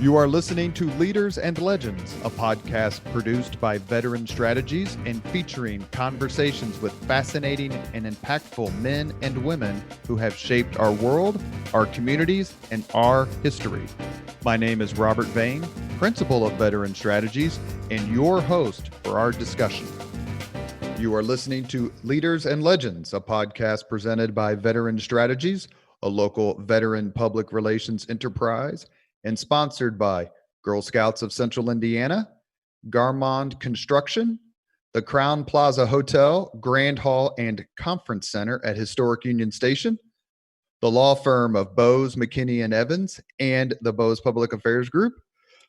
You are listening to Leaders and Legends, a podcast produced by Veteran Strategies and featuring conversations with fascinating and impactful men and women who have shaped our world, our communities, and our history. My name is Robert Vane, Principal of Veteran Strategies, and your host for our discussion. You are listening to Leaders and Legends, a podcast presented by Veteran Strategies, a local veteran public relations enterprise, and sponsored by Girl Scouts of Central Indiana, Garmong Construction, the Crowne Plaza Hotel, Grand Hall, and Conference Center at Historic Union Station, the law firm of Bose, McKinney, and Evans, and the Bose Public Affairs Group,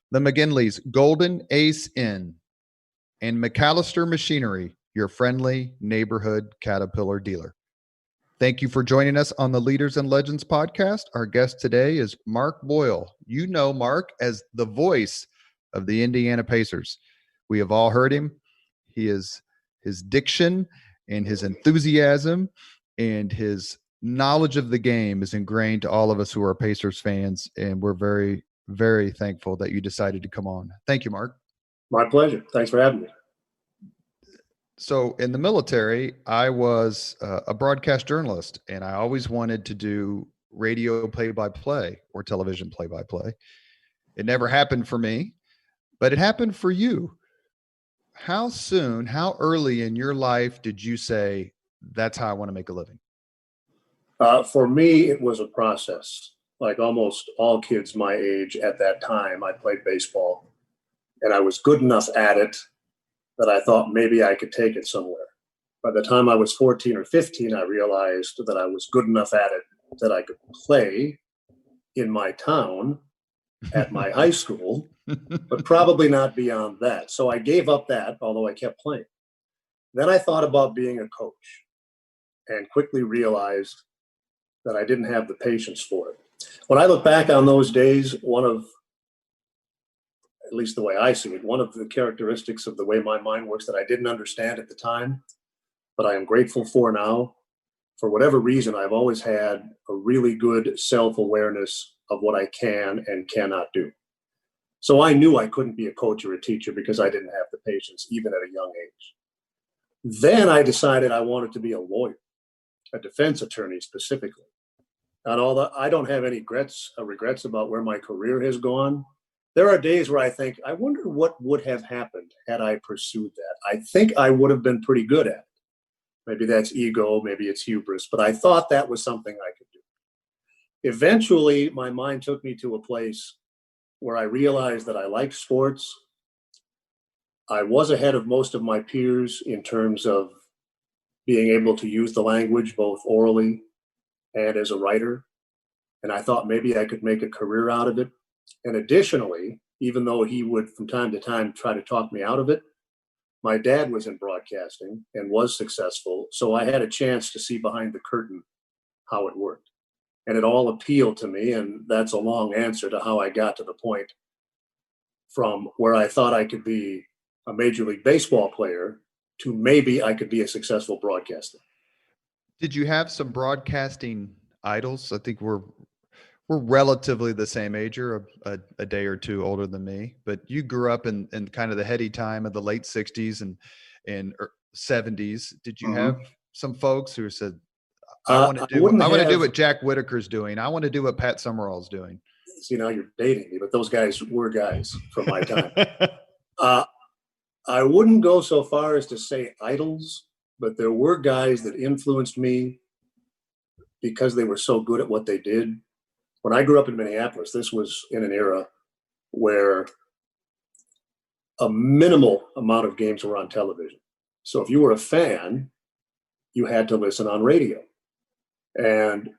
the McGinley's Golden Ace Inn, and MacAllister Machinery, your friendly neighborhood Caterpillar dealer. Thank you for joining us on the Leaders and Legends podcast. Our guest today is Mark Boyle. You know Mark as the voice of the Indiana Pacers. We have all heard him. His diction and his enthusiasm and his knowledge of the game is ingrained to all of us who are Pacers fans, and we're very, very thankful that you decided to come on. Thank you, Mark. My pleasure. Thanks for having me. So in the military, I was a broadcast journalist, and I always wanted to do radio play-by-play or television play-by-play. It never happened for me, but it happened for you. How early in your life did you say, that's how I want to make a living? For me, it was a process. Like almost all kids my age at that time, I played baseball, and I was good enough at it that I thought maybe I could take it somewhere. By the time I was 14 or 15, I realized that I was good enough at it that I could play in my town at my high school, but probably not beyond that. So I gave up that, although I kept playing. Then I thought about being a coach and quickly realized that I didn't have the patience for it. When I look back on those days, at least the way I see it, one of the characteristics of the way my mind works that I didn't understand at the time, but I am grateful for now. For whatever reason, I've always had a really good self-awareness of what I can and cannot do. So I knew I couldn't be a coach or a teacher because I didn't have the patience, even at a young age. Then I decided I wanted to be a lawyer, a defense attorney specifically. And although I don't have any regrets about where my career has gone, there are days where I think, I wonder what would have happened had I pursued that. I think I would have been pretty good at it. Maybe that's ego, maybe it's hubris, but I thought that was something I could do. Eventually, my mind took me to a place where I realized that I liked sports. I was ahead of most of my peers in terms of being able to use the language both orally and as a writer. And I thought maybe I could make a career out of it. And additionally, even though he would from time to time try to talk me out of it, my dad was in broadcasting and was successful. So I had a chance to see behind the curtain how it worked. And it all appealed to me. And that's a long answer to how I got to the point from where I thought I could be a Major League Baseball player to maybe I could be a successful broadcaster. Did you have some broadcasting idols? I think we're relatively the same age, or a day or two older than me, but you grew up in kind of the heady time of the late 60s and 70s. Did you have some folks who said, I want to do what Jack Whitaker's doing. I want to do what Pat Summerall's doing. See, now you're dating me, but those guys were guys from my time. I wouldn't go so far as to say idols, but there were guys that influenced me because they were so good at what they did. When I grew up in Minneapolis, this was in an era where a minimal amount of games were on television. So if you were a fan, you had to listen on radio. And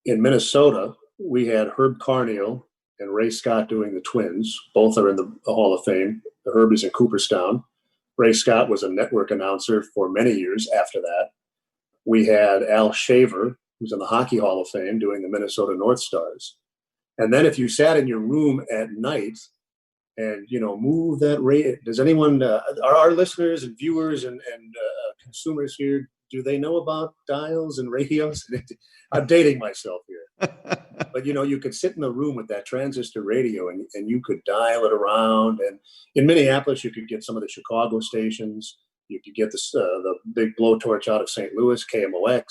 in Minnesota, we had Herb Carneal and Ray Scott doing the Twins. Both are in the Hall of Fame. The Herb is in Cooperstown. Ray Scott was a network announcer for many years after that. We had Al Shaver, who's in the Hockey Hall of Fame, doing the Minnesota North Stars. And then if you sat in your room at night and, move that rate, does anyone, are our listeners and viewers and consumers here, do they know about dials and radios? I'm dating myself here. But, you could sit in a room with that transistor radio and you could dial it around. And in Minneapolis, you could get some of the Chicago stations. You could get the big blowtorch out of St. Louis, KMOX.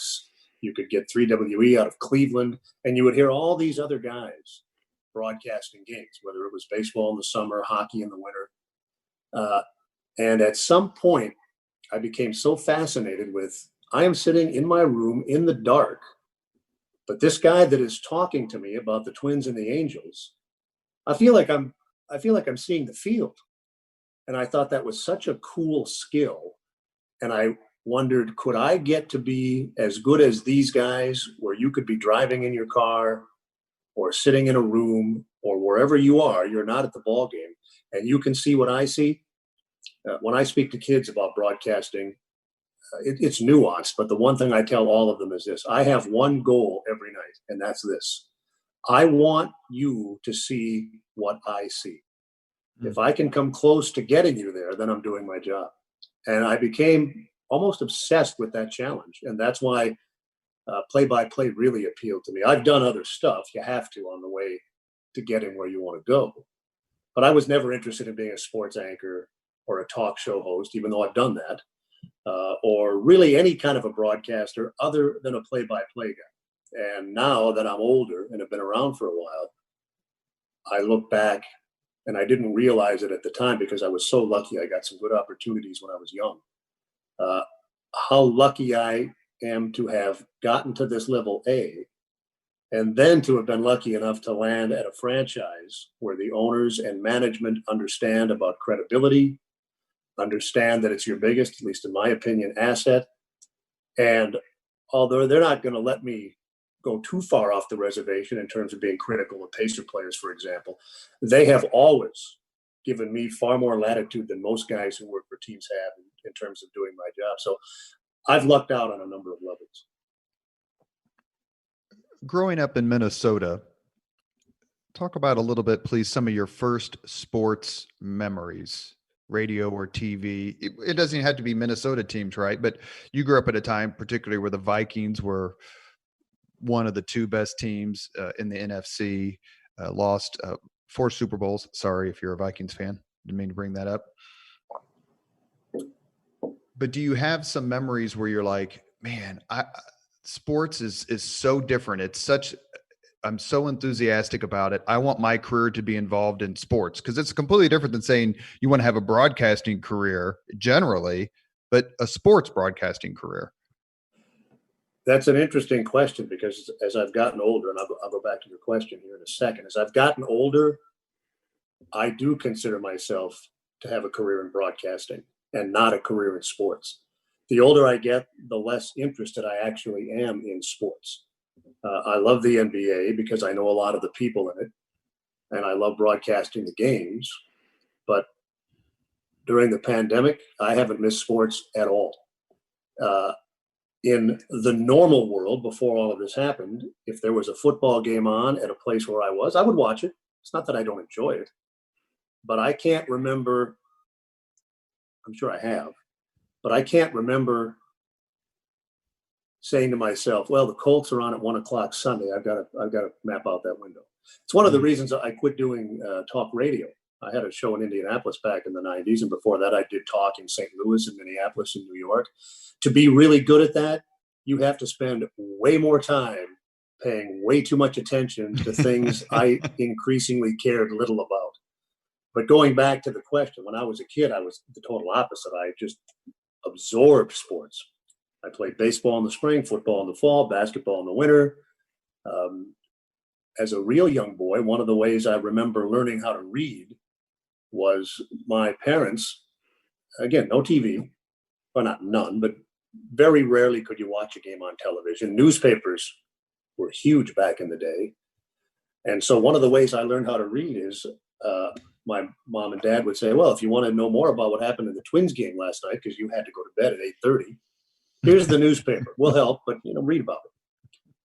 You could get 3WE out of Cleveland. And you would hear all these other guys broadcasting games, whether it was baseball in the summer, hockey in the winter. And at some point, I became so fascinated with, I am sitting in my room in the dark, but this guy that is talking to me about the Twins and the Angels, I feel like I'm seeing the field. And I thought that was such a cool skill. And I wondered, could I get to be as good as these guys, where you could be driving in your car or sitting in a room or wherever you are, you're not at the ball game, and you can see what I see? When I speak to kids about broadcasting, it's nuanced, but the one thing I tell all of them is this: I have one goal every night, and that's this. I want you to see what I see. If I can come close to getting you there, then I'm doing my job. And I became almost obsessed with that challenge. And that's why play-by-play really appealed to me. I've done other stuff. You have to on the way to getting where you want to go. But I was never interested in being a sports anchor or a talk show host, even though I've done that, or really any kind of a broadcaster other than a play-by-play guy. And now that I'm older and have been around for a while, I look back, and I didn't realize it at the time because I was so lucky. I got some good opportunities when I was young. How lucky I am to have gotten to this level A, and then to have been lucky enough to land at a franchise where the owners and management understand about credibility, understand that it's your biggest, at least in my opinion, asset. And although they're not going to let me go too far off the reservation in terms of being critical of Pacer players, for example, they have always given me far more latitude than most guys who work for teams have in terms of doing my job. So I've lucked out on a number of levels. Growing up in Minnesota, talk about a little bit, please, some of your first sports memories, radio or TV. It doesn't have to be Minnesota teams, right? But you grew up at a time, particularly where the Vikings were one of the two best teams in the NFC, lost 4 Super Bowls. Sorry if you're a Vikings fan. Didn't mean to bring that up. But do you have some memories where you're like, man, sports is so different. I'm so enthusiastic about it. I want my career to be involved in sports, because it's completely different than saying you want to have a broadcasting career generally, but a sports broadcasting career. That's an interesting question, because as I've gotten older, and I'll go back to your question here in a second, as I've gotten older, I do consider myself to have a career in broadcasting and not a career in sports. The older I get, the less interested I actually am in sports. I love the NBA because I know a lot of the people in it, and I love broadcasting the games. But during the pandemic, I haven't missed sports at all. In the normal world, before all of this happened, if there was a football game on at a place where I was, I would watch it. It's not that I don't enjoy it, but I can't remember. I'm sure I have, but I can't remember saying to myself, well, the Colts are on at 1:00 Sunday. I've got to map out that window. It's one of the reasons I quit doing talk radio. I had a show in Indianapolis back in the 90s. And before that, I did talk in St. Louis and Minneapolis and New York. To be really good at that, you have to spend way more time paying way too much attention to things I increasingly cared little about. But going back to the question, when I was a kid, I was the total opposite. I just absorbed sports. I played baseball in the spring, football in the fall, basketball in the winter. As a real young boy, one of the ways I remember learning how to read was my parents, again, no TV, well, not none, but very rarely could you watch a game on television. Newspapers were huge back in the day. And so one of the ways I learned how to read is my mom and dad would say, well, if you want to know more about what happened in the Twins game last night, because you had to go to bed at 8:30, here's the newspaper. We'll help, but read about it.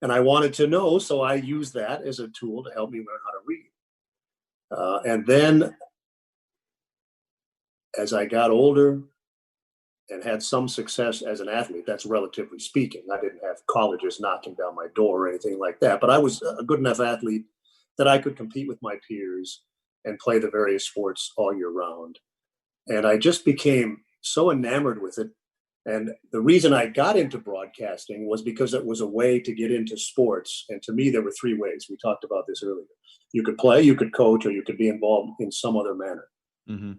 And I wanted to know, so I used that as a tool to help me learn how to read. And then as I got older and had some success as an athlete. That's relatively speaking. I didn't have colleges knocking down my door or anything like that, but I was a good enough athlete that I could compete with my peers and play the various sports all year round. And I just became so enamored with it. And the reason I got into broadcasting was because it was a way to get into sports. And to me, there were three ways. We talked about this earlier. You could play, you could coach, or you could be involved in some other manner. Mm-hmm.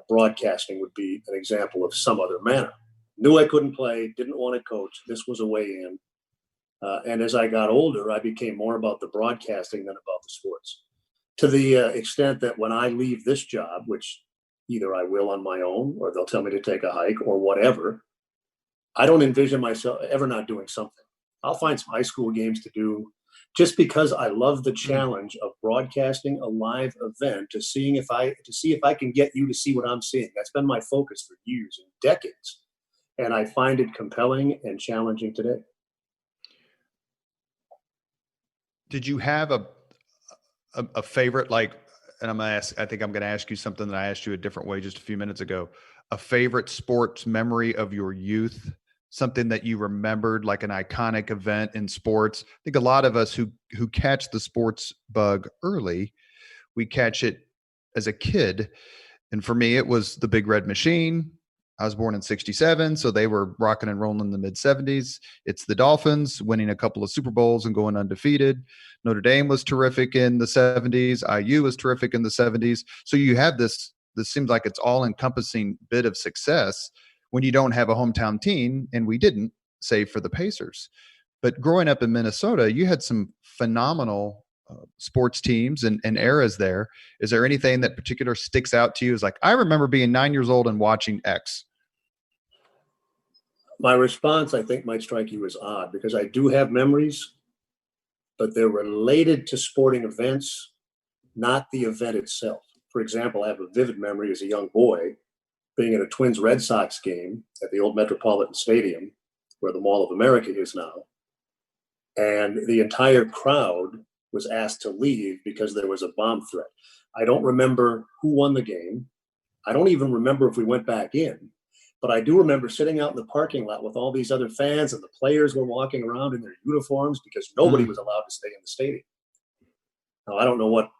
Broadcasting would be an example of some other manner. Knew I couldn't play, didn't want to coach. This was a way in. And as I got older, I became more about the broadcasting than about the sports. To the extent that when I leave this job, which either I will on my own, or they'll tell me to take a hike or whatever, I don't envision myself ever not doing something. I'll find some high school games to do just because I love the challenge of broadcasting a live event to see if I can get you to see what I'm seeing. That's been my focus for years and decades. And I find it compelling and challenging today. Did you have a favorite, like, and I think I'm going to ask you something that I asked you a different way just a few minutes ago, a favorite sports memory of your youth, something that you remembered, like an iconic event in sports? I think a lot of us who catch the sports bug early, we catch it as a kid. And for me, it was the Big Red Machine. I was born in 1967, so they were rocking and rolling in the mid-'70s. It's the Dolphins winning a couple of Super Bowls and going undefeated. Notre Dame was terrific in the 1970s. IU was terrific in the 1970s. So you have this seems like it's all-encompassing bit of success when you don't have a hometown team, and we didn't, save for the Pacers. But growing up in Minnesota, you had some phenomenal sports teams and eras there. Is there anything that particular sticks out to you as like, I remember being 9 years old and watching X? My response, I think, might strike you as odd because I do have memories, but they're related to sporting events, not the event itself. For example, I have a vivid memory as a young boy being at a Twins Red Sox game at the old Metropolitan Stadium, where the Mall of America is now. And the entire crowd was asked to leave because there was a bomb threat. I don't remember who won the game. I don't even remember if we went back in. But I do remember sitting out in the parking lot with all these other fans, and the players were walking around in their uniforms because nobody was allowed to stay in the stadium. Now, I don't know what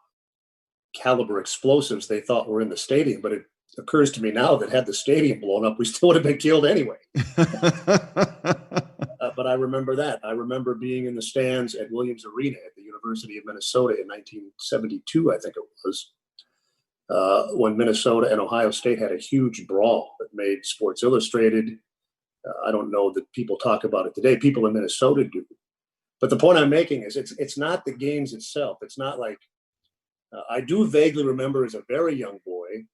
caliber explosives they thought were in the stadium, but it occurs to me now that had the stadium blown up, we still would have been killed anyway. But I remember that. I remember being in the stands at Williams Arena at the University of Minnesota in 1972, I think it was, when Minnesota and Ohio State had a huge brawl that made Sports Illustrated. I don't know that people talk about it today. People in Minnesota do. But the point I'm making is it's not the games itself. It's not like I do vaguely remember as a very young boy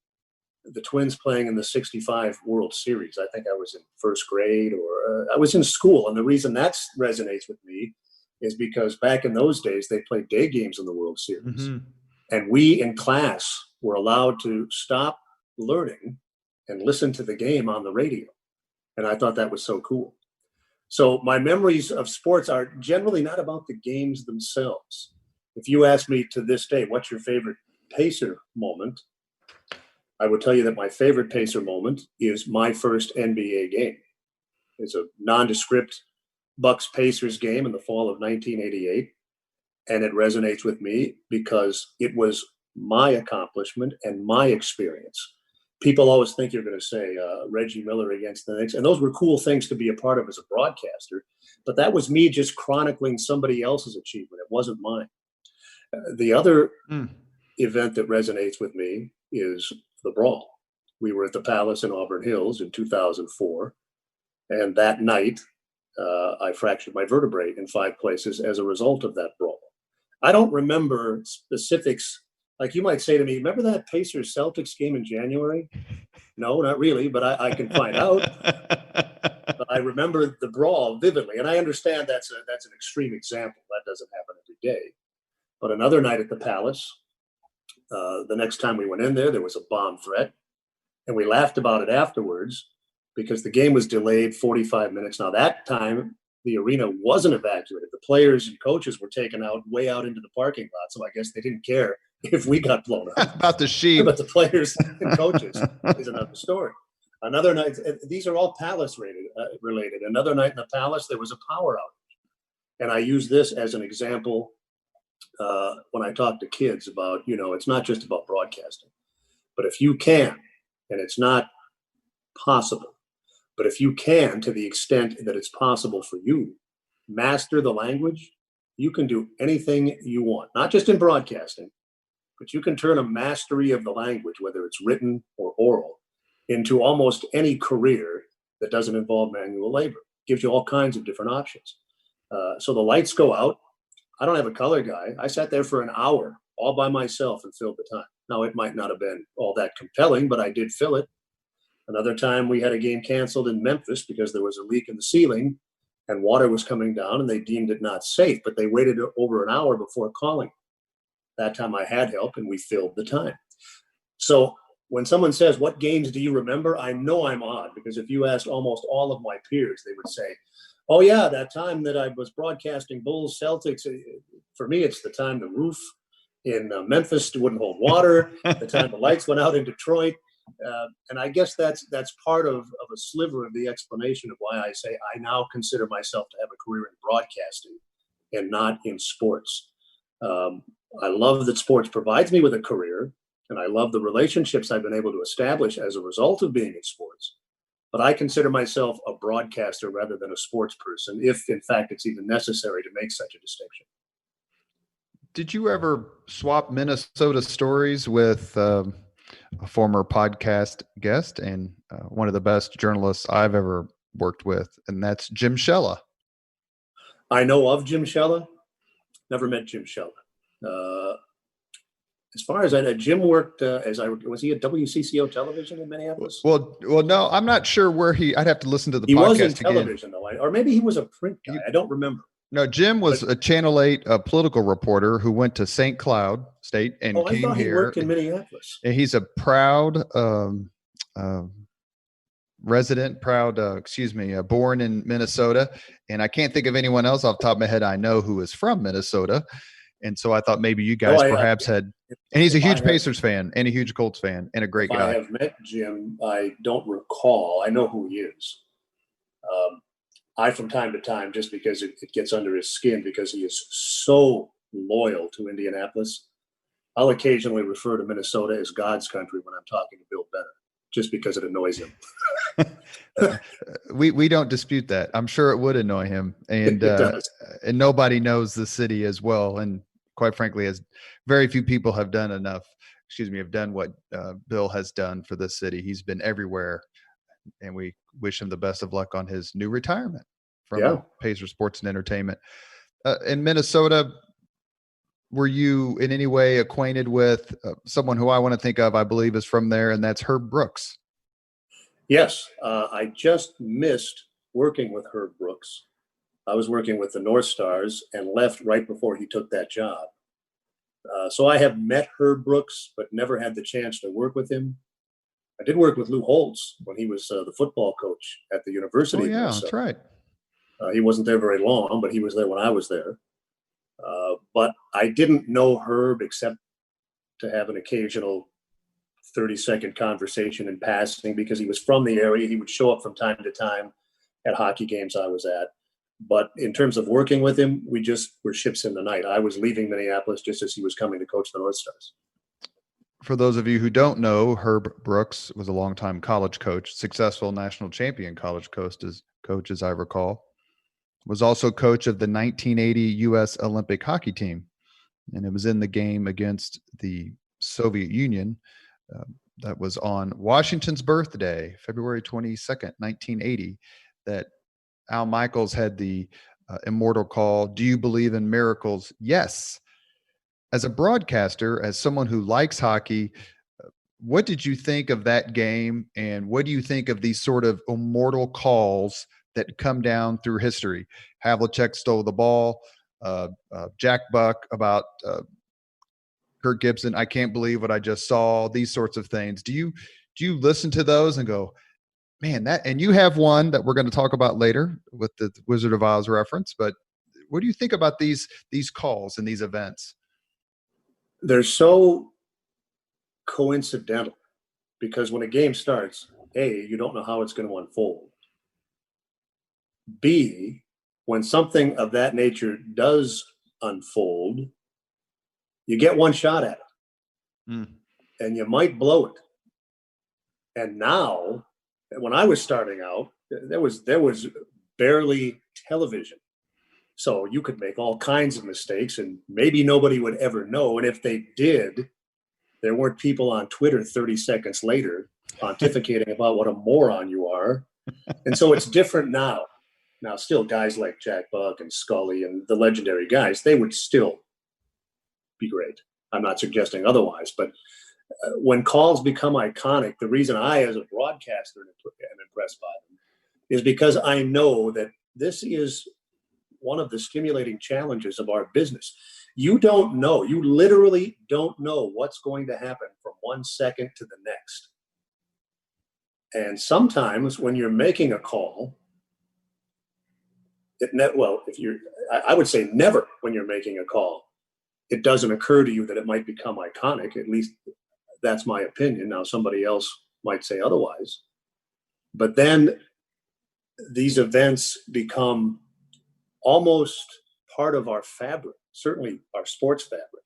the Twins playing in the 65 World Series. I think I was in first grade or I was in school. And the reason that resonates with me is because back in those days, they played day games in the World Series. Mm-hmm. And we in class were allowed to stop learning and listen to the game on the radio. And I thought that was so cool. So my memories of sports are generally not about the games themselves. If you ask me to this day, what's your favorite Pacer moment? I would tell you that my favorite Pacer moment is my first NBA game. It's a nondescript Bucks-Pacers game in the fall of 1988. And it resonates with me because it was my accomplishment and my experience. People always think you're going to say Reggie Miller against the Knicks. And those were cool things to be a part of as a broadcaster. But that was me just chronicling somebody else's achievement. It wasn't mine. The other event that resonates with me is the brawl. We were at the Palace in Auburn Hills in 2004. And that night, I fractured my vertebrae in 5 places as a result of that brawl. I don't remember specifics. Like you might say to me, remember that Pacers Celtics game in January? No, not really, but I can find out. But I remember the brawl vividly. And I understand that's an extreme example. That doesn't happen every day. But another night at the Palace, the next time we went in there was a bomb threat. And we laughed about it afterwards because the game was delayed 45 minutes. Now, that time, the arena wasn't evacuated. The players and coaches were taken out way out into the parking lot. So I guess they didn't care if we got blown up. About the sheep. But the players and coaches is another story. Another night, these are all Palace related. Another night in the Palace, there was a power outage. And I use this as an example when I talk to kids about, it's not just about broadcasting. But if you can, and it's not possible, but if you can, to the extent that it's possible for you, master the language, you can do anything you want, not just in broadcasting, but you can turn a mastery of the language, whether it's written or oral, into almost any career that doesn't involve manual labor. It gives you all kinds of different options. So the lights go out. I don't have a color guy. I sat there for an hour all by myself and filled the time. Now, it might not have been all that compelling, but I did fill it. Another time we had a game canceled in Memphis because there was a leak in the ceiling and water was coming down and they deemed it not safe, but they waited over an hour before calling. That time I had help and we filled the time. So when someone says, what games do you remember? I know I'm odd, because if you asked almost all of my peers, they would say, oh yeah, that time that I was broadcasting Bulls Celtics. For me, it's the time the roof in Memphis wouldn't hold water, the time the lights went out in Detroit. And I guess that's part of a sliver of the explanation of why I say I now consider myself to have a career in broadcasting and not in sports. I love that sports provides me with a career, and I love the relationships I've been able to establish as a result of being in sports. But I consider myself a broadcaster rather than a sports person, if in fact it's even necessary to make such a distinction. Did you ever swap Minnesota stories with a former podcast guest and one of the best journalists I've ever worked with, and that's Jim Shella? I know of Jim Shella. Never met Jim Shella. As far as I know, Jim worked was he at WCCO television in Minneapolis? Well, no, I'm not sure where I'd have to listen to the podcast. He was in television though, or maybe he was a print guy. I don't remember. No, Jim was a Channel 8 political reporter who went to St. Cloud State and came here. I thought he worked in Minneapolis. And he's a proud resident, born in Minnesota. And I can't think of anyone else off the top of my head I know who is from Minnesota. And so I thought maybe you guys had. And he's a huge Pacers fan and a huge Colts fan and a great guy. I have met Jim. I don't recall. I know who he is. I, from time to time, just because it gets under his skin, because he is so loyal to Indianapolis, I'll occasionally refer to Minnesota as God's country when I'm talking to Bill Benner, just because it annoys him. We don't dispute that. I'm sure it would annoy him, and and nobody knows the city as well. And quite frankly, as very few people have done what Bill has done for this city. He's been everywhere, and we wish him the best of luck on his new retirement from Pacers Sports and Entertainment. In Minnesota, were you in any way acquainted with someone who I want to think of, I believe is from there, and that's Herb Brooks? Yes. I just missed working with Herb Brooks. I was working with the North Stars and left right before he took that job. So I have met Herb Brooks, but never had the chance to work with him. I did work with Lou Holtz when he was the football coach at the University. Oh, yeah, that's right. He wasn't there very long, but he was there when I was there. But I didn't know Herb except to have an occasional 30-second conversation in passing, because he was from the area. He would show up from time to time at hockey games I was at. But in terms of working with him, we just were ships in the night. I was leaving Minneapolis just as he was coming to coach the North Stars. For those of you who don't know, Herb Brooks was a longtime college coach, successful national champion college coach, as I recall. Was also coach of the 1980 U.S. Olympic hockey team. And it was in the game against the Soviet Union that was on Washington's birthday, February 22nd, 1980, that Al Michaels had the immortal call, "Do you believe in miracles?" Yes. As a broadcaster, as someone who likes hockey, what did you think of that game? And what do you think of these sort of immortal calls that come down through history? Havlicek stole the ball, Jack Buck about Kirk Gibson, I can't believe what I just saw, these sorts of things. Do you listen to those and go, man, and you have one that we're going to talk about later with the Wizard of Oz reference, but what do you think about these calls and these events? They're so coincidental, because when a game starts, A, you don't know how it's going to unfold. B, when something of that nature does unfold, you get one shot at it, and you might blow it. And now, when I was starting out, there was barely television. So you could make all kinds of mistakes and maybe nobody would ever know. And if they did, there weren't people on Twitter 30 seconds later pontificating about what a moron you are. And so it's different now. Now, still guys like Jack Buck and Scully and the legendary guys, they would still be great. I'm not suggesting otherwise, but when calls become iconic, the reason I, as a broadcaster, am impressed by them is because I know that this is one of the stimulating challenges of our business. You don't know. You literally don't know what's going to happen from 1 second to the next. And sometimes when you're making a call, I would say never when you're making a call, it doesn't occur to you that it might become iconic. At least that's my opinion. Now, somebody else might say otherwise. But then these events become almost part of our fabric, certainly our sports fabric.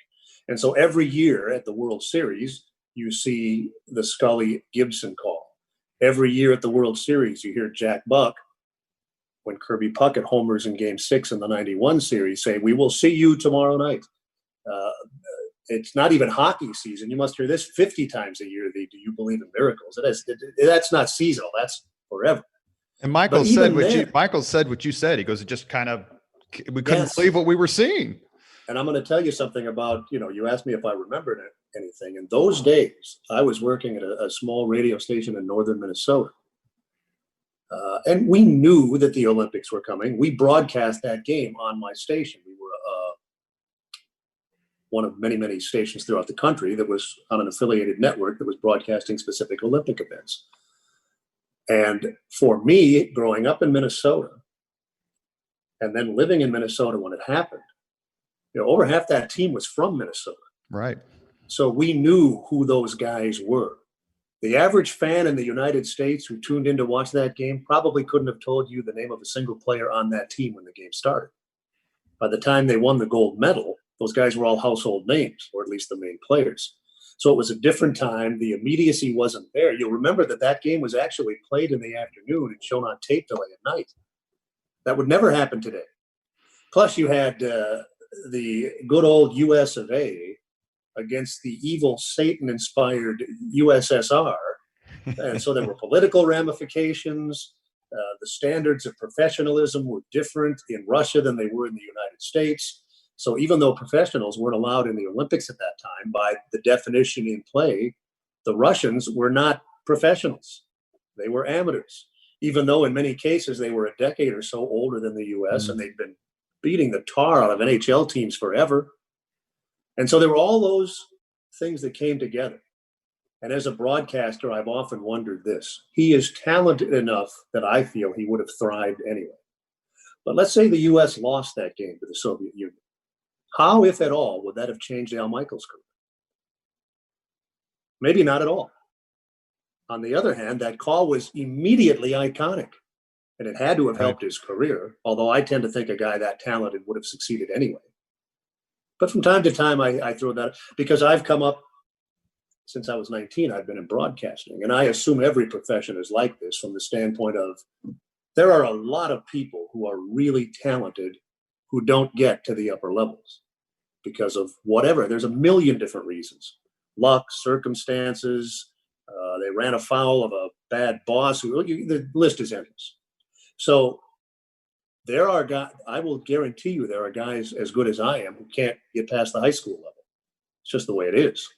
And so every year at the World Series, you see the Scully-Gibson call. Every year at the World Series, you hear Jack Buck, when Kirby Puckett homers in Game 6 in the 91 series, say, "We will see you tomorrow night." It's not even hockey season. You must hear this 50 times a year, "Do you believe in miracles?" That's not seasonal. That's forever. And Michael said what you said. He goes, it just kind of, we couldn't believe what we were seeing. And I'm going to tell you something about, you asked me if I remembered anything. In those days, I was working at a small radio station in northern Minnesota. And we knew that the Olympics were coming. We broadcast that game on my station. We were one of many, many stations throughout the country that was on an affiliated network that was broadcasting specific Olympic events. And for me, growing up in Minnesota and then living in Minnesota when it happened, over half that team was from Minnesota. Right. So we knew who those guys were. The average fan in the United States who tuned in to watch that game probably couldn't have told you the name of a single player on that team when the game started. By the time they won the gold medal, those guys were all household names, or at least the main players. So it was a different time. The immediacy wasn't there. You'll remember that game was actually played in the afternoon and shown on tape delay at night. That would never happen today. Plus, you had the good old US of A against the evil Satan-inspired USSR. And so there were political ramifications. The standards of professionalism were different in Russia than they were in the United States. So even though professionals weren't allowed in the Olympics at that time, by the definition in play, the Russians were not professionals. They were amateurs, even though in many cases they were a decade or so older than the U.S. and they'd been beating the tar out of NHL teams forever. And so there were all those things that came together. And as a broadcaster, I've often wondered this. He is talented enough that I feel he would have thrived anyway. But let's say the U.S. lost that game to the Soviet Union. How, if at all, would that have changed Al Michaels' career? Maybe not at all. On the other hand, that call was immediately iconic, and it had to have helped his career, although I tend to think a guy that talented would have succeeded anyway. But from time to time, I throw that, because I've come up, since I was 19, I've been in broadcasting, and I assume every profession is like this from the standpoint of there are a lot of people who are really talented who don't get to the upper levels because of whatever. There's a million different reasons. Luck, circumstances, they ran afoul of a bad boss. The list is endless. So there are guys, I will guarantee you there are guys as good as I am who can't get past the high school level. It's just the way it is.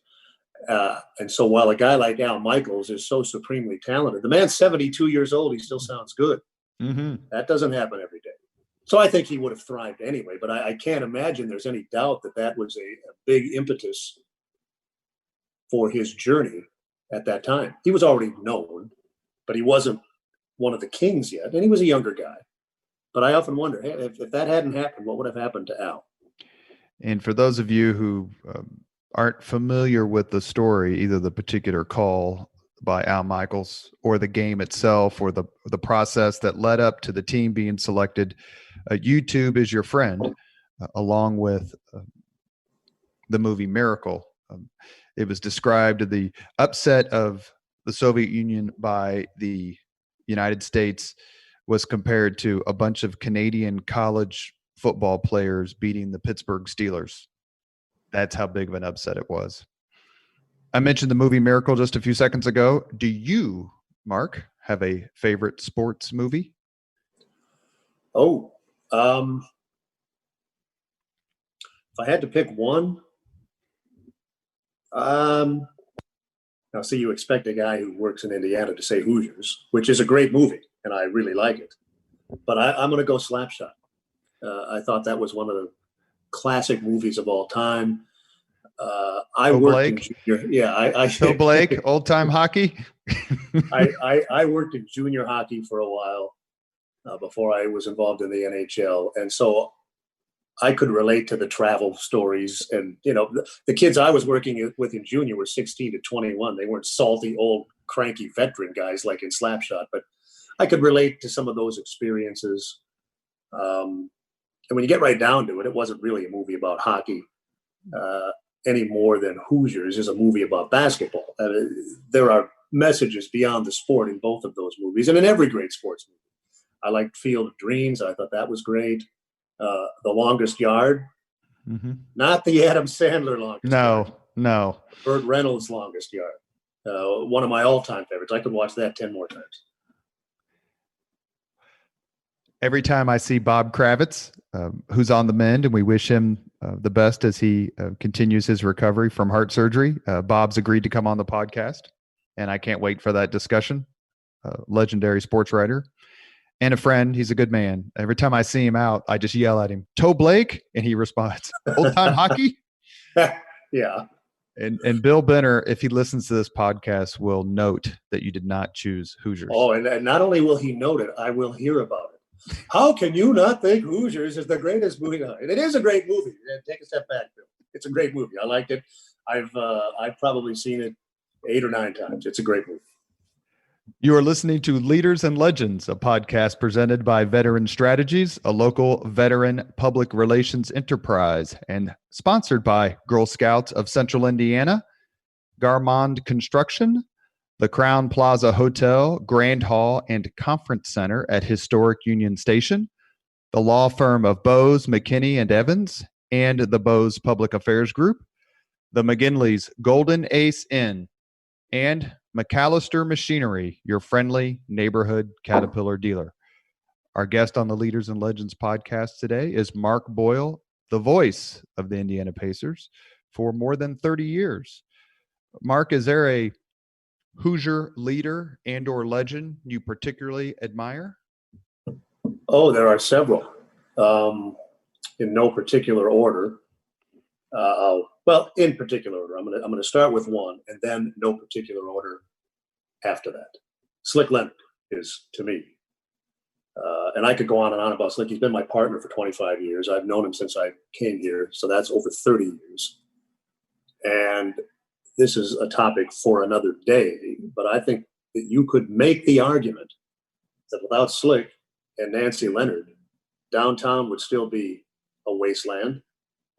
And so while a guy like Al Michaels is so supremely talented, the man's 72 years old, he still sounds good. Mm-hmm. That doesn't happen every day. So I think he would have thrived anyway, but I can't imagine there's any doubt that was a big impetus for his journey at that time. He was already known, but he wasn't one of the kings yet, and he was a younger guy. But I often wonder, hey, if that hadn't happened, what would have happened to Al? And for those of you who aren't familiar with the story, either the particular call, by Al Michaels, or the game itself, or the process that led up to the team being selected, YouTube is your friend, along with the movie Miracle. It was described the upset of the Soviet Union by the United States was compared to a bunch of Canadian college football players beating the Pittsburgh Steelers. That's how big of an upset it was. I mentioned the movie Miracle just a few seconds ago. Do you, Mark, have a favorite sports movie? Oh, if I had to pick one, now see, you expect a guy who works in Indiana to say Hoosiers, which is a great movie, and I really like it. But I'm going to go Slapshot. I thought that was one of the classic movies of all time. I worked in junior. Yeah, Phil Blake, old time hockey. I worked in junior hockey for a while before I was involved in the NHL, and so I could relate to the travel stories. And the kids I was working with in junior were 16 to 21. They weren't salty, old, cranky veteran guys like in Slapshot, but I could relate to some of those experiences. And when you get right down to it, it wasn't really a movie about hockey any more than Hoosiers is a movie about basketball. There are messages beyond the sport in both of those movies, and in every great sports movie. I liked Field of Dreams. I thought that was great. The Longest Yard, not the Adam Sandler Longest Yard. No. Burt Reynolds' Longest Yard. One of my all-time favorites. I could watch that 10 more times. Every time I see Bob Kravitz, who's on the mend, and we wish him the best as he continues his recovery from heart surgery. Bob's agreed to come on the podcast, and I can't wait for that discussion. Legendary sports writer and a friend. He's a good man. Every time I see him out, I just yell at him, "Toe Blake," and he responds, "Old time hockey." Yeah. And Bill Benner, if he listens to this podcast, will note that you did not choose Hoosiers. Oh, and not only will he note it, I will hear about it. How can you not think Hoosiers is the greatest movie? And it is a great movie. Take a step back, Bill. It's a great movie. I liked it. I've probably seen it 8 or 9 times. It's a great movie. You are listening to Leaders and Legends, a podcast presented by Veteran Strategies, a local veteran public relations enterprise, and sponsored by Girl Scouts of Central Indiana, Garmong Construction, the Crowne Plaza Hotel, Grand Hall, and Conference Center at Historic Union Station, the law firm of Bose, McKinney, and Evans, and the Bose Public Affairs Group, the McGinley's Golden Ace Inn, and MacAllister Machinery, your friendly neighborhood Caterpillar dealer. Our guest on the Leaders and Legends podcast today is Mark Boyle, the voice of the Indiana Pacers for more than 30 years. Mark, is there a Hoosier leader and or legend you particularly admire? Oh, there are several, in no particular order. In particular order. I'm going to start with one, and then no particular order after that. Slick Leonard is, to me, and I could go on and on about Slick. He's been my partner for 25 years. I've known him since I came here, so that's over 30 years. And this is a topic for another day, but I think that you could make the argument that without Slick and Nancy Leonard, downtown would still be a wasteland.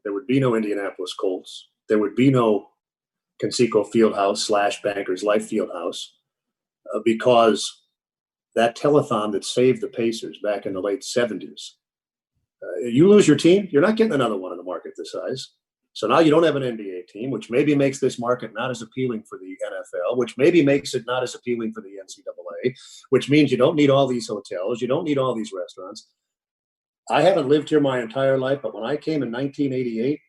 There would be no Indianapolis Colts. There would be no Conseco Fieldhouse / Bankers Life Fieldhouse because that telethon that saved the Pacers back in the late 70s, you lose your team, you're not getting another one in the market this size. So now you don't have an NBA team, which maybe makes this market not as appealing for the NFL, which maybe makes it not as appealing for the NCAA, which means you don't need all these hotels. You don't need all these restaurants. I haven't lived here my entire life, but when I came in 1988,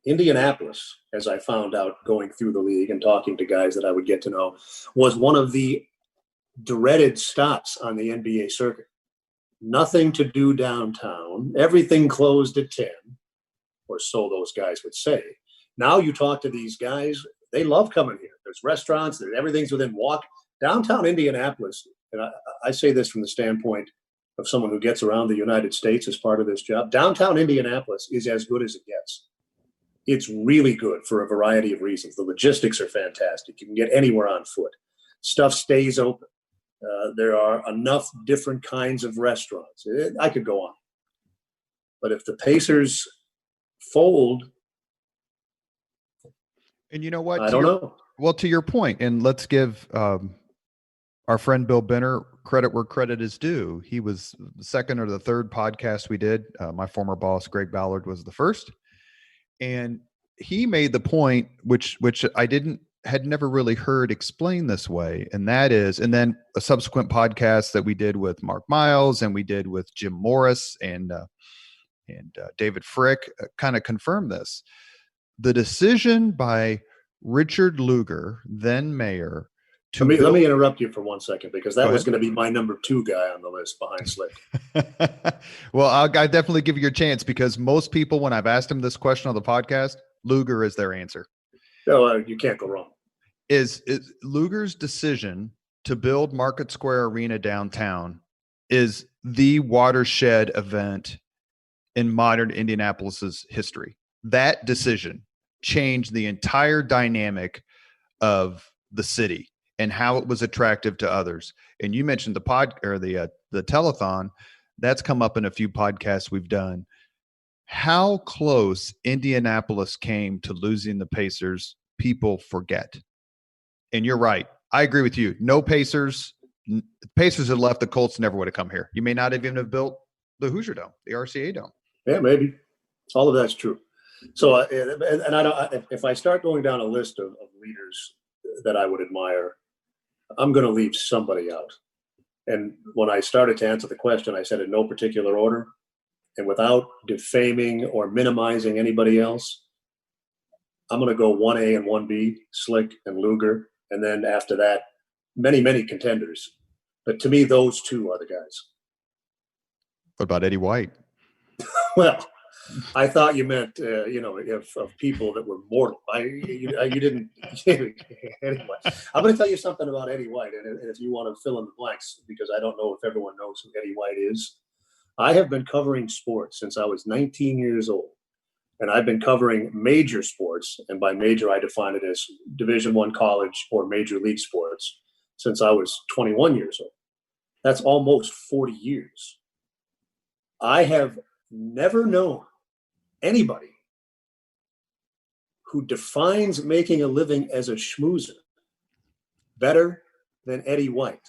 Indianapolis, as I found out going through the league and talking to guys that I would get to know, was one of the dreaded stops on the NBA circuit. Nothing to do downtown. Everything closed at 10. Or so those guys would say. Now you talk to these guys, they love coming here. There's restaurants, everything's within walk. Downtown Indianapolis, and I say this from the standpoint of someone who gets around the United States as part of this job, downtown Indianapolis is as good as it gets. It's really good for a variety of reasons. The logistics are fantastic. You can get anywhere on foot. Stuff stays open. There are enough different kinds of restaurants. I could go on. But if the Pacers fold, And you know what? I don't know. Well, to your point, and let's give our friend Bill Benner credit where credit is due. He was the second or the third podcast we did. My former boss, Greg Ballard, was the first. And he made the point, which had never really heard explained this way. And that is, and then a subsequent podcast that we did with Mark Miles and we did with Jim Morris and David Frick kind of confirmed this. The decision by Richard Lugar, then mayor, let me interrupt you for 1 second, because that was going to be my number 2 guy on the list behind Slick. Well, I'll definitely give you your chance, because most people, when I've asked them this question on the podcast, Lugar is their answer. No, you can't go wrong. Is Lugar's decision to build Market Square Arena downtown is the watershed event in modern Indianapolis's history. That decision changed the entire dynamic of the city and how it was attractive to others. And you mentioned the telethon. That's come up in a few podcasts we've done. How close Indianapolis came to losing the Pacers, people forget. And you're right. I agree with you. No Pacers. Pacers had left, the Colts never would have come here. You may not even have built the Hoosier Dome, the RCA Dome. Yeah, maybe. All of that's true. So, and I don't. If I start going down a list of leaders that I would admire, I'm going to leave somebody out. And when I started to answer the question, I said in no particular order, and without defaming or minimizing anybody else, I'm going to go 1A and 1B, Slick and Lugar, and then after that, many contenders. But to me, those two are the guys. What about Eddie White? Well, I thought you meant, of people that were mortal. You didn't. Anyway, I'm going to tell you something about Eddie White, and if you want to fill in the blanks, because I don't know if everyone knows who Eddie White is. I have been covering sports since I was 19 years old, and I've been covering major sports, and by major I define it as Division I college or major league sports, since I was 21 years old. That's almost 40 years. I have never known anybody who defines making a living as a schmoozer better than Eddie White.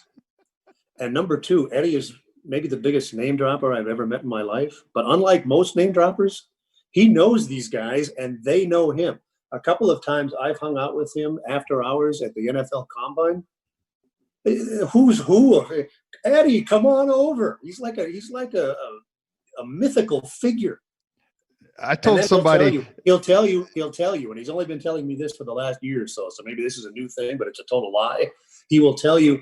And number 2, Eddie is maybe the biggest name dropper I've ever met in my life. But unlike most name droppers, he knows these guys and they know him. A couple of times I've hung out with him after hours at the NFL Combine. Who's who? Eddie, come on over. He's like a mythical figure. I told somebody he'll tell you, and he's only been telling me this for the last year or so. So maybe this is a new thing, but it's a total lie. He will tell you,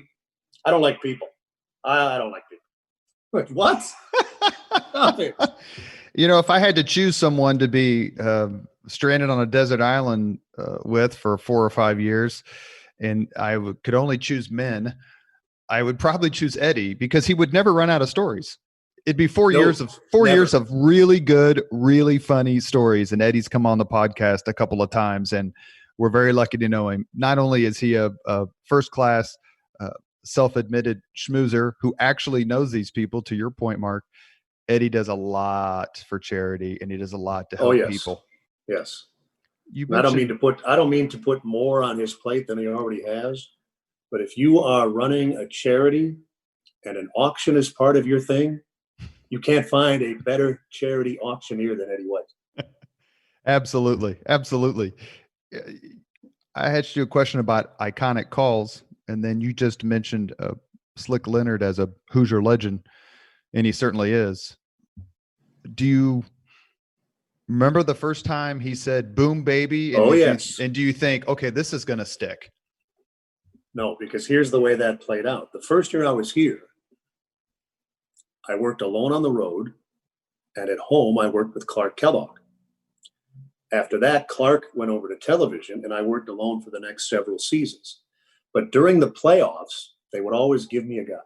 I don't like people. I don't like people. What? Stop it. If I had to choose someone to be stranded on a desert island with for 4 or 5 years, and I could only choose men, I would probably choose Eddie, because he would never run out of stories. It'd be 4 years of really good, really funny stories. And Eddie's come on the podcast a couple of times, and we're very lucky to know him. Not only is he a first-class, self-admitted schmoozer who actually knows these people, to your point, Mark, Eddie does a lot for charity, and he does a lot to help people. Yes. I don't mean to put more on his plate than he already has, but if you are running a charity and an auction is part of your thing, you can't find a better charity auctioneer than Eddie White. Absolutely. I asked you a question about iconic calls, and then you just mentioned Slick Leonard as a Hoosier legend, and he certainly is. Do you remember the first time he said "boom, baby"? And yes. And do you think, okay, this is going to stick? No, because here's the way that played out. The first year I was here, I worked alone on the road, and at home I worked with Clark Kellogg. After that, Clark went over to television, and I worked alone for the next several seasons. But during the playoffs, they would always give me a guy.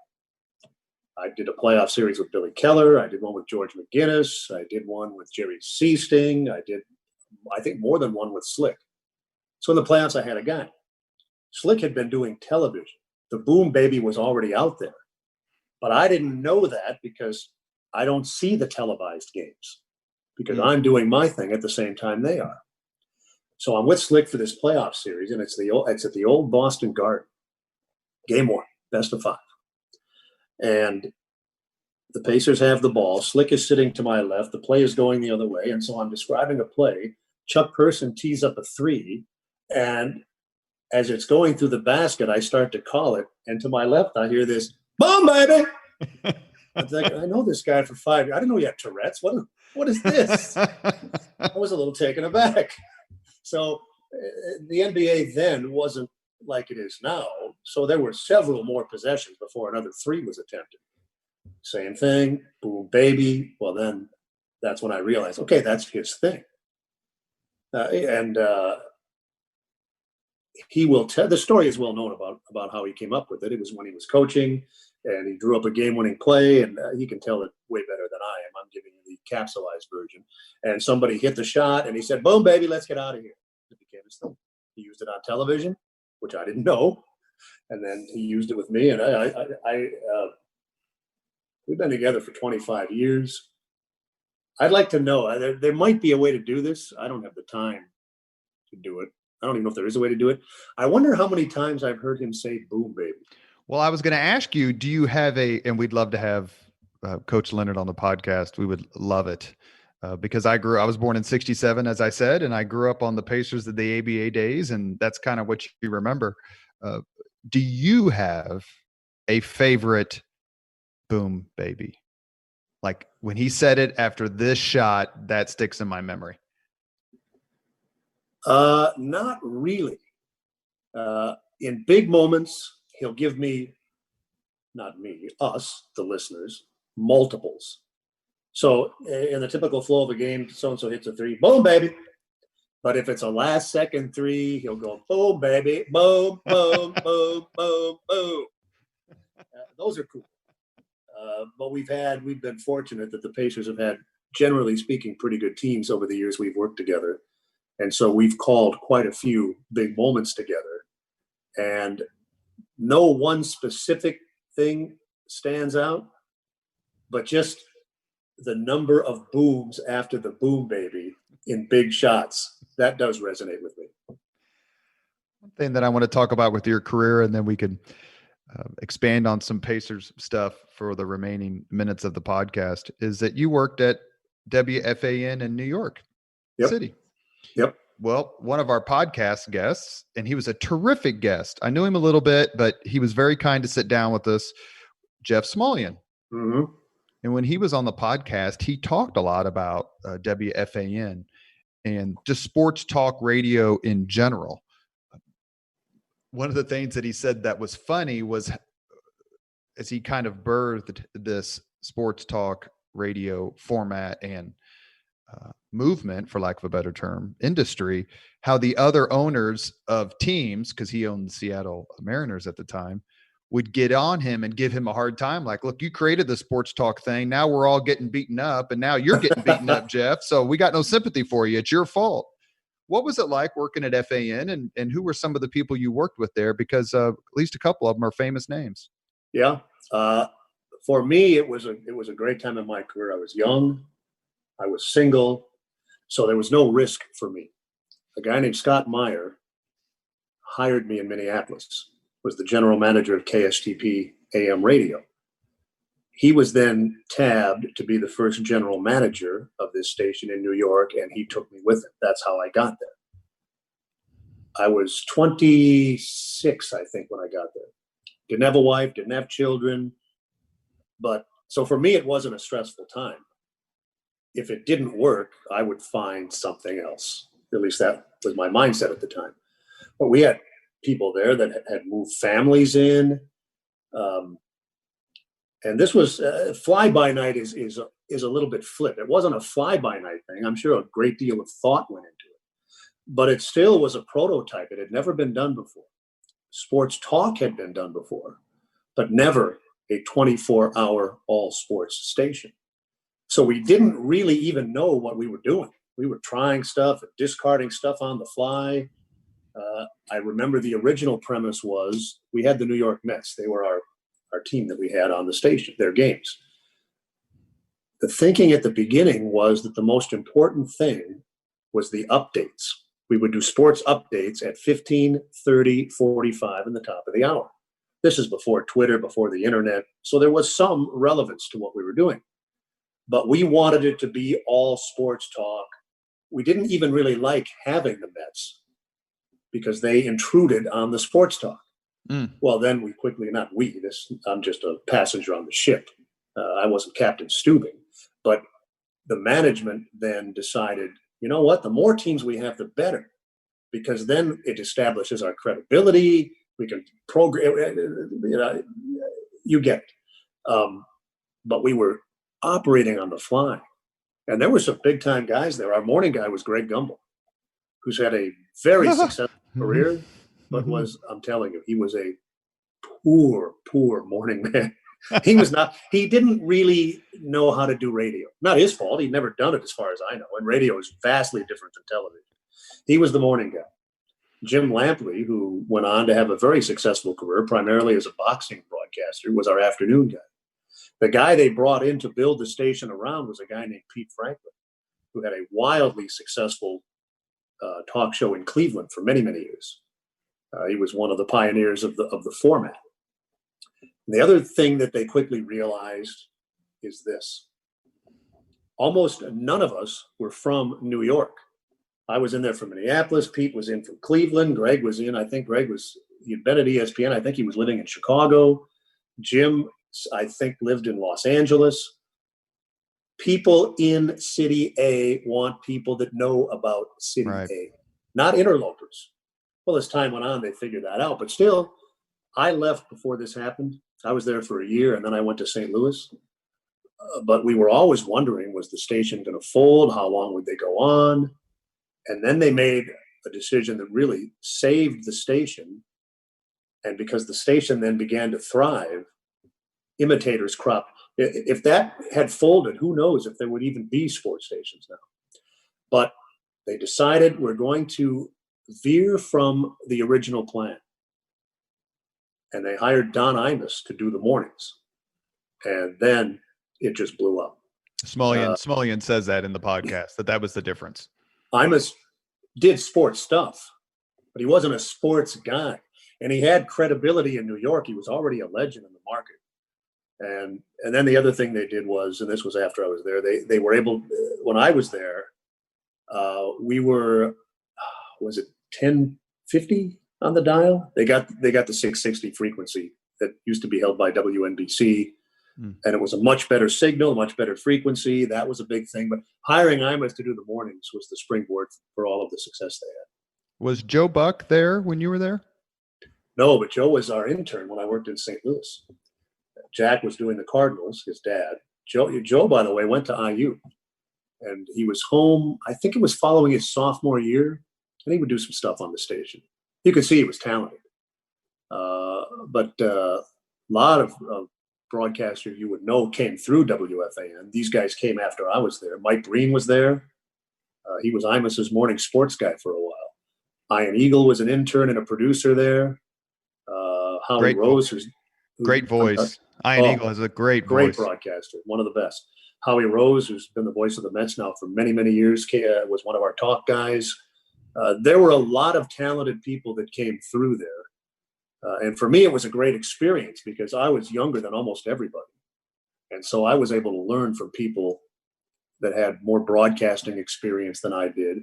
I did a playoff series with Billy Keller. I did one with George McGinnis. I did one with Jerry Seasting. I did I think more than one with Slick. So in the playoffs, I had a guy. Slick had been doing television. The Boom Baby was already out there. But I didn't know that because I don't see the televised games because I'm doing my thing at the same time they are. So I'm with Slick for this playoff series, and it's at the old Boston Garden. Game 1, best of 5. And the Pacers have the ball. Slick is sitting to my left. The play is going the other way. And so I'm describing a play. Chuck Person tees up a 3. And as it's going through the basket, I start to call it. And to my left, I hear this, boom, baby. I was like, I know this guy for 5 years. I didn't know he had Tourette's. What is this? I was a little taken aback. So the NBA then wasn't like it is now. So there were several more possessions before another 3 was attempted. Same thing, boom, baby. Well, then that's when I realized, okay, that's his thing. He will tell, the story is well known about how he came up with it. It was when he was coaching and he drew up a game-winning play, and he can tell it way better than I am. I'm giving you the capsulized version. And somebody hit the shot and he said, boom, baby, let's get out of here. It became his thing. He used it on television, which I didn't know. And then he used it with me. And we've been together for 25 years. I'd like to know, there might be a way to do this. I don't have the time to do it. I don't even know if there is a way to do it. I wonder how many times I've heard him say boom, baby. Well, I was going to ask you, do you have and we'd love to have Coach Leonard on the podcast. We would love it because I was born in 67, as I said, and I grew up on the Pacers of the ABA days. And that's kind of what you remember. Do you have a favorite boom, baby? Like when he said it after this shot, that sticks in my memory. Not really. In big moments, he'll give me, not me, us, the listeners, multiples. So in the typical flow of a game, so-and-so hits a 3, boom, baby. But if it's a last second 3, he'll go, boom, baby, boom, boom, boom, boom, boom. Those are cool. But we've been fortunate that the Pacers have had, generally speaking, pretty good teams over the years we've worked together. And so we've called quite a few big moments together. And no one specific thing stands out, but just the number of booms after the boom baby in big shots, that does resonate with me. One thing that I want to talk about with your career, and then we could expand on some Pacers stuff for the remaining minutes of the podcast, is that you worked at WFAN in New York City. Yep. Well, one of our podcast guests, and he was a terrific guest. I knew him a little bit, but he was very kind to sit down with us, Jeff Smulyan. Mm-hmm. And when he was on the podcast, he talked a lot about WFAN and just sports talk radio in general. One of the things that he said that was funny was as he kind of birthed this sports talk radio format and movement, for lack of a better term, industry, how the other owners of teams, because he owned the Seattle Mariners at the time, would get on him and give him a hard time. Like, look, you created the sports talk thing. Now we're all getting beaten up, and now you're getting beaten up, Jeff. So we got no sympathy for you. It's your fault. What was it like working at FAN, and who were some of the people you worked with there? Because at least a couple of them are famous names. Yeah. For me, it was a great time in my career. I was young. I was single, so there was no risk for me. A guy named Scott Meyer hired me in Minneapolis, was the general manager of KSTP AM radio. He was then tabbed to be the first general manager of this station in New York, and he took me with him. That's how I got there. I was 26, I think, when I got there. Didn't have a wife, didn't have children. But so for me, it wasn't a stressful time. If it didn't work, I would find something else. At least that was my mindset at the time. But we had people there that had moved families in. And this was fly-by-night is a little bit flip. It wasn't a fly-by-night thing. I'm sure a great deal of thought went into it. But it still was a prototype. It had never been done before. Sports talk had been done before, but never a 24-hour all-sports station. So we didn't really even know what we were doing. We were trying stuff, discarding stuff on the fly. I remember the original premise was we had the New York Mets. They were our team that we had on the station, their games. The thinking at the beginning was that the most important thing was the updates. We would do sports updates at 15, 30, 45 in the top of the hour. This is before Twitter, before the internet. So there was some relevance to what we were doing. But we wanted it to be all sports talk. We didn't even really like having the Mets because they intruded on the sports talk. Well, then we quickly, I'm just a passenger on the ship. I wasn't Captain Stubing. But the management then decided, you know what, the more teams we have, the better, because then it establishes our credibility. We can program, you get it. But we were operating on the fly. And there were some big time guys there. Our morning guy was Greg Gumbel, who's had a very successful career, but I'm telling you, he was a poor morning man. He didn't really know how to do radio. Not his fault. He'd never done it as far as I know. And radio is vastly different than television. He was the morning guy. Jim Lampley, who went on to have a very successful career, primarily as a boxing broadcaster, was our afternoon guy. The guy they brought in to build the station around was a guy named Pete Franklin, who had a wildly successful talk show in Cleveland for many, many years. He was one of the pioneers of the format. The other thing that they quickly realized is this. Almost none of us were from New York. I was in there from Minneapolis. Pete was in from Cleveland. Greg was in. He'd been at ESPN. I think he was living in Chicago. Jim, I think, lived in Los Angeles. People in City A want people that know about City A, not interlopers. Well, as time went on, they figured that out. But still, I left before this happened. I was there for a year, and then I went to St. Louis. But we were always wondering, was the station going to fold? How long would they go on? And then they made a decision that really saved the station. And because the station then began to thrive, imitators cropped. If that had folded, who knows if there would even be sports stations now. But they decided we're going to veer from the original plan. And they hired Don Imus to do the mornings. And then it just blew up. Smulyan says that in the podcast, that was the difference. Imus did sports stuff, but he wasn't a sports guy. And he had credibility in New York. He was already a legend in the market. And then the other thing they did was, and this was after I was there, they were able, when I was there, we were, was it 1050 on the dial? They got the 660 frequency that used to be held by WNBC. And it was a much better signal, much better frequency. That was a big thing. But hiring Imus to do the mornings was the springboard for all of the success they had. Was Joe Buck there when you were there? No, but Joe was our intern when I worked in St. Louis. Jack was doing the Cardinals, his dad. Joe, by the way, went to IU. And he was home, I think it was following his sophomore year. And he would do some stuff on the station. You could see he was talented. But a lot of broadcasters you would know came through WFAN. These guys came after I was there. Mike Breen was there. He was Imus's morning sports guy for a while. Ian Eagle was an intern and a producer there. Howie Rose, great voice. Ian Eagle has a great voice. Great broadcaster, one of the best. Howie Rose, who's been the voice of the Mets now for many, many years, was one of our talk guys. There were a lot of talented people that came through there. And for me, it was a great experience because I was younger than almost everybody. And so I was able to learn from people that had more broadcasting experience than I did.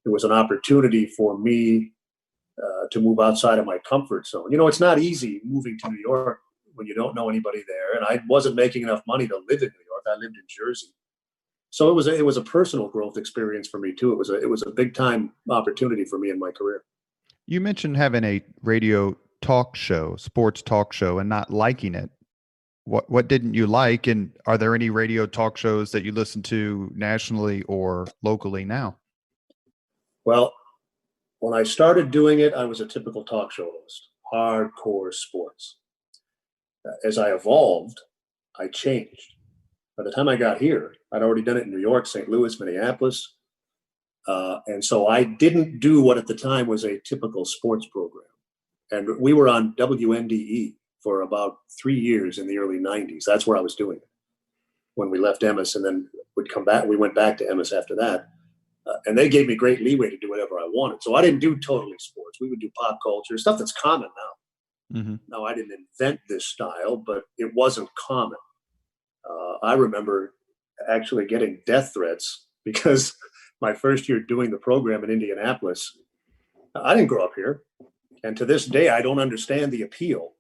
It was an opportunity for me to move outside of my comfort zone. You know, it's not easy moving to New York when you don't know anybody there. And I wasn't making enough money to live in New York. I lived in Jersey. So it was a personal growth experience for me too. It was a big time opportunity for me in my career. You mentioned having a radio talk show, sports talk show, and not liking it. What didn't you like? And are there any radio talk shows that you listen to nationally or locally now? Well, when I started doing it, I was a typical talk show host, hardcore sports. As I evolved, I changed. By the time I got here, I'd already done it in New York, St. Louis, Minneapolis. And so I didn't do what at the time was a typical sports program. And we were on WNDE for about 3 years in the early 90s. That's where I was doing it when we left Emmis, and then would come back. We went back to Emmis after that. And they gave me great leeway to do whatever I wanted. So I didn't do totally sports. We would do pop culture, stuff that's common now. Mm-hmm. Now, I didn't invent this style, but it wasn't common. I remember actually getting death threats because my first year doing the program in Indianapolis, I didn't grow up here. And to this day, I don't understand the appeal,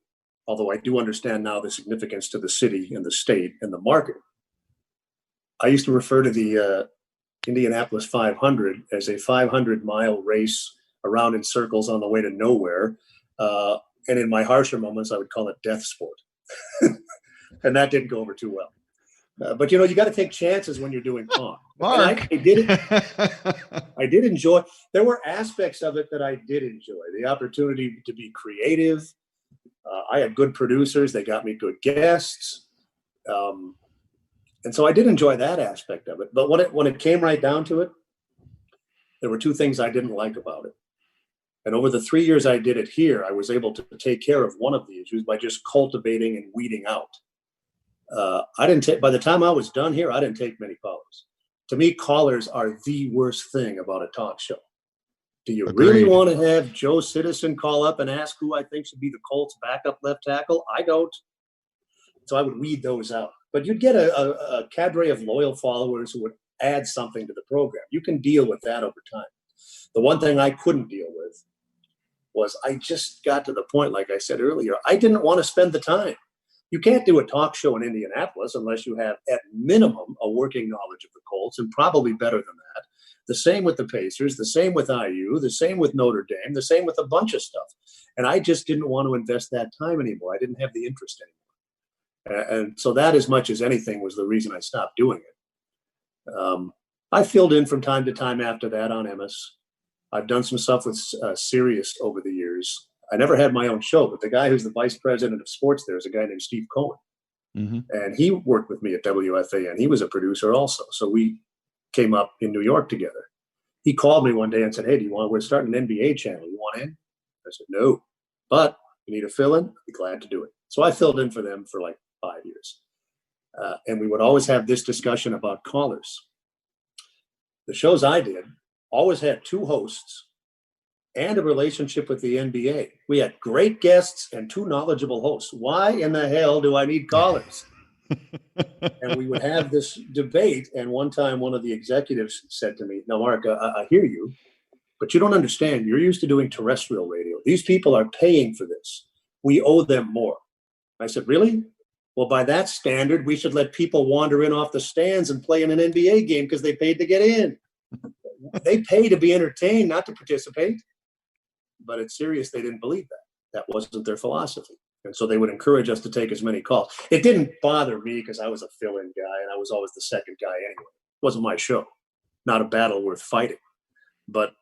although I do understand now the significance to the city and the state and the market. I used to refer to the Indianapolis 500 as a 500-mile race around in circles on the way to nowhere. And in my harsher moments, I would call it death sport. And that didn't go over too well. But, you got to take chances when you're doing talk. Mark. I did it. I did enjoy. There were aspects of it that I did enjoy. The opportunity to be creative. I had good producers. They got me good guests. And so I did enjoy that aspect of it. But when it came right down to it, there were two things I didn't like about it. And over the 3 years I did it here, I was able to take care of one of the issues by just cultivating and weeding out. By the time I was done here, I didn't take many callers. To me, callers are the worst thing about a talk show. Do you Agreed. really want to have Joe Citizen call up and ask who I think should be the Colts backup left tackle? I don't. So I would weed those out. But you'd get a cadre of loyal followers who would add something to the program. You can deal with that over time. The one thing I couldn't deal with was I just got to the point, like I said earlier, I didn't want to spend the time. You can't do a talk show in Indianapolis unless you have, at minimum, a working knowledge of the Colts, and probably better than that. The same with the Pacers, the same with IU, the same with Notre Dame, the same with a bunch of stuff. And I just didn't want to invest that time anymore. I didn't have the interest anymore. And so that, as much as anything, was the reason I stopped doing it. I filled in from time to time after that on Emmis. I've done some stuff with Sirius over the years. I never had my own show, but the guy who's the vice president of sports there is a guy named Steve Cohen. Mm-hmm. And he worked with me at WFAN. He was a producer also. So we came up in New York together. He called me one day and said, "Hey, we're starting an NBA channel. You want in?" I said, "No, but you need a fill-in? I'd be glad to do it." So I filled in for them for like 5 years. And we would always have this discussion about callers. The shows I did always had two hosts and a relationship with the NBA. We had great guests and two knowledgeable hosts. Why in the hell do I need callers? And we would have this debate. And one time, one of the executives said to me, "Now, Mark, I hear you, but you don't understand. You're used to doing terrestrial radio. These people are paying for this. We owe them more." I said, "Really? Well, by that standard, we should let people wander in off the stands and play in an NBA game because they paid to get in. They pay to be entertained, not to participate." But at Sirius, they didn't believe that. That wasn't their philosophy. And so they would encourage us to take as many calls. It didn't bother me because I was a fill-in guy and I was always the second guy anyway. It wasn't my show. Not a battle worth fighting. But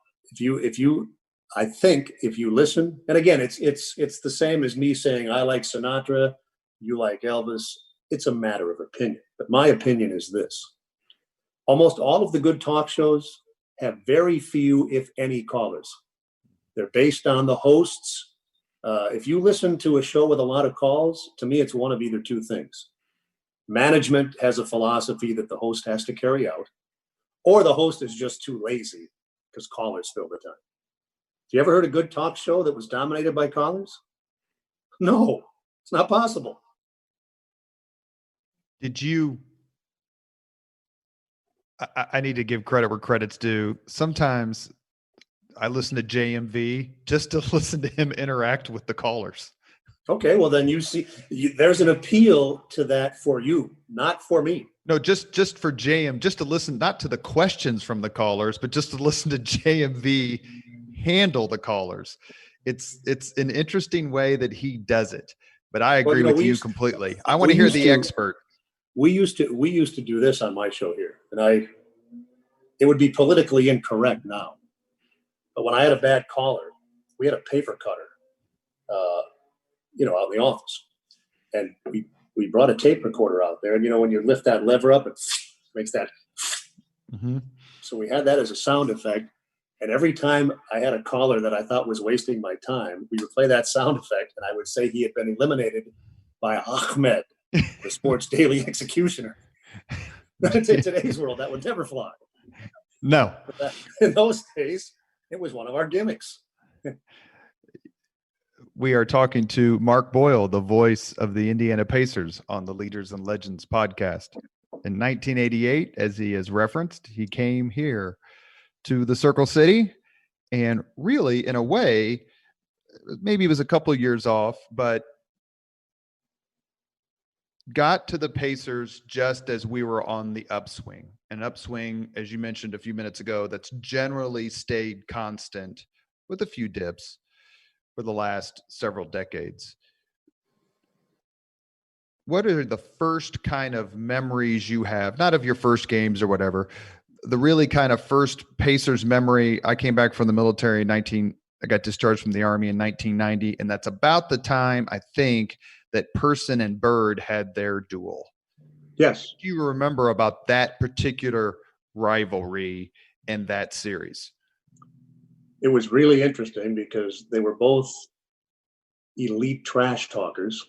I think if you listen, and again, it's the same as me saying I like Sinatra, you like Elvis. It's a matter of opinion. But my opinion is this. Almost all of the good talk shows have very few, if any, callers. They're based on the hosts. If you listen to a show with a lot of calls, to me, it's one of either two things. Management has a philosophy that the host has to carry out, or the host is just too lazy because callers fill the time. Have you ever heard a good talk show that was dominated by callers? No, it's not possible. Did you? I need to give credit where credit's due. Sometimes I listen to JMV just to listen to him interact with the callers. Okay, well then you see, there's an appeal to that for you, not for me. No, just for JM, just to listen, not to the questions from the callers, but just to listen to JMV handle the callers. It's an interesting way that he does it. But I agree with you completely. I want to hear the expert. We used to do this on my show here, and it would be politically incorrect now. But when I had a bad caller, we had a paper cutter, out in the office. And we brought a tape recorder out there. And, when you lift that lever up, it makes that. Mm-hmm. So we had that as a sound effect. And every time I had a caller that I thought was wasting my time, we would play that sound effect, and I would say he had been eliminated by Ahmed, the sports daily executioner. In today's world, that would never fly. No. In those days, it was one of our gimmicks. We are talking to Mark Boyle, the voice of the Indiana Pacers, on the Leaders and Legends podcast. In 1988, as he has referenced, he came here to the Circle City, and really, in a way, maybe it was a couple of years off, but got to the Pacers just as we were on the upswing. An upswing, as you mentioned a few minutes ago, that's generally stayed constant with a few dips for the last several decades. What are the first kind of memories you have, not of your first games or whatever, the really kind of first Pacers memory? I came back from the military I got discharged from the Army in 1990, and that's about the time, I think, that Person and Bird had their duel. Yes. Do you remember about that particular rivalry in that series? It was really interesting because they were both elite trash talkers.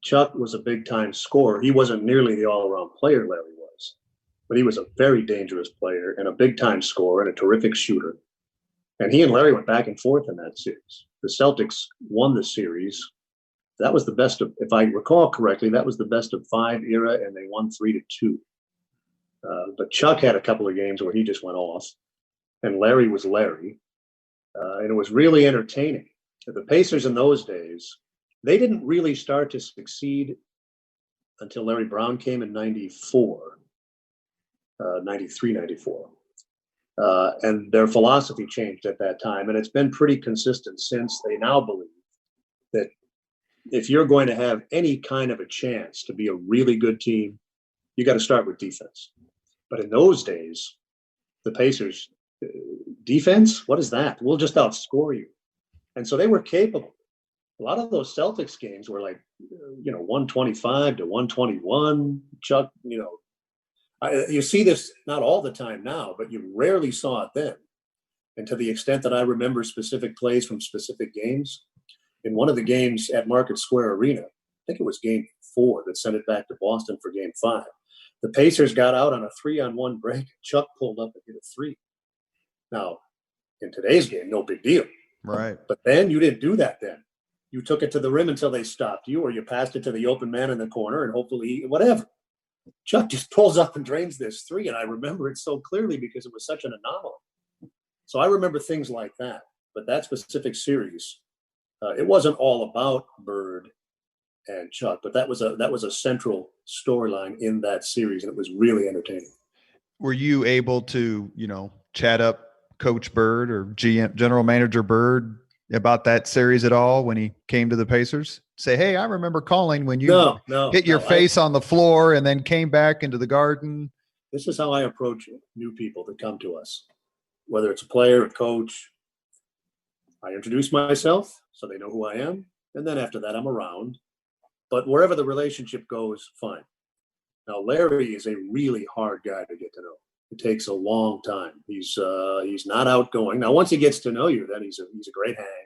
Chuck was a big-time scorer. He wasn't nearly the all-around player Larry was, but he was a very dangerous player and a big-time scorer and a terrific shooter. And he and Larry went back and forth in that series. The Celtics won the series. That was the best of, if I recall correctly, that was the best of 5 era, and they won 3-2. But Chuck had a couple of games where he just went off, and Larry was Larry. And it was really entertaining. The Pacers in those days, they didn't really start to succeed until Larry Brown came in 94, 93, 94. And their philosophy changed at that time. And it's been pretty consistent since. They now believe that if you're going to have any kind of a chance to be a really good team, you got to start with defense. But in those days, the Pacers, defense, what is that? We'll just outscore you. And so they were capable. A lot of those Celtics games were like, 125 to 121. Chuck, you see this not all the time now, but you rarely saw it then. And to the extent that I remember specific plays from specific games, in one of the games at Market Square Arena, I think it was game 4 that sent it back to Boston for game 5. The Pacers got out on a 3-on-1 break. Chuck pulled up and hit a 3. Now, in today's game, no big deal. Right. But then you didn't do that then. You took it to the rim until they stopped you, or you passed it to the open man in the corner, and hopefully, whatever. Chuck just pulls up and drains this 3, and I remember it so clearly because it was such an anomaly. So I remember things like that. But that specific series, it wasn't all about Bird and Chuck, but that was a central storyline in that series, and it was really entertaining. Were you able to, chat up Coach Bird or General Manager Bird about that series at all when he came to the Pacers? Say, hey, I remember calling when you hit your face on the floor and then came back into the garden. This is how I approach new people that come to us, whether it's a player, a coach. I introduce myself so they know who I am, and then after that, I'm around. But wherever the relationship goes, fine. Now, Larry is a really hard guy to get to know. It takes a long time. He's not outgoing. Now, once he gets to know you, then he's a great hang,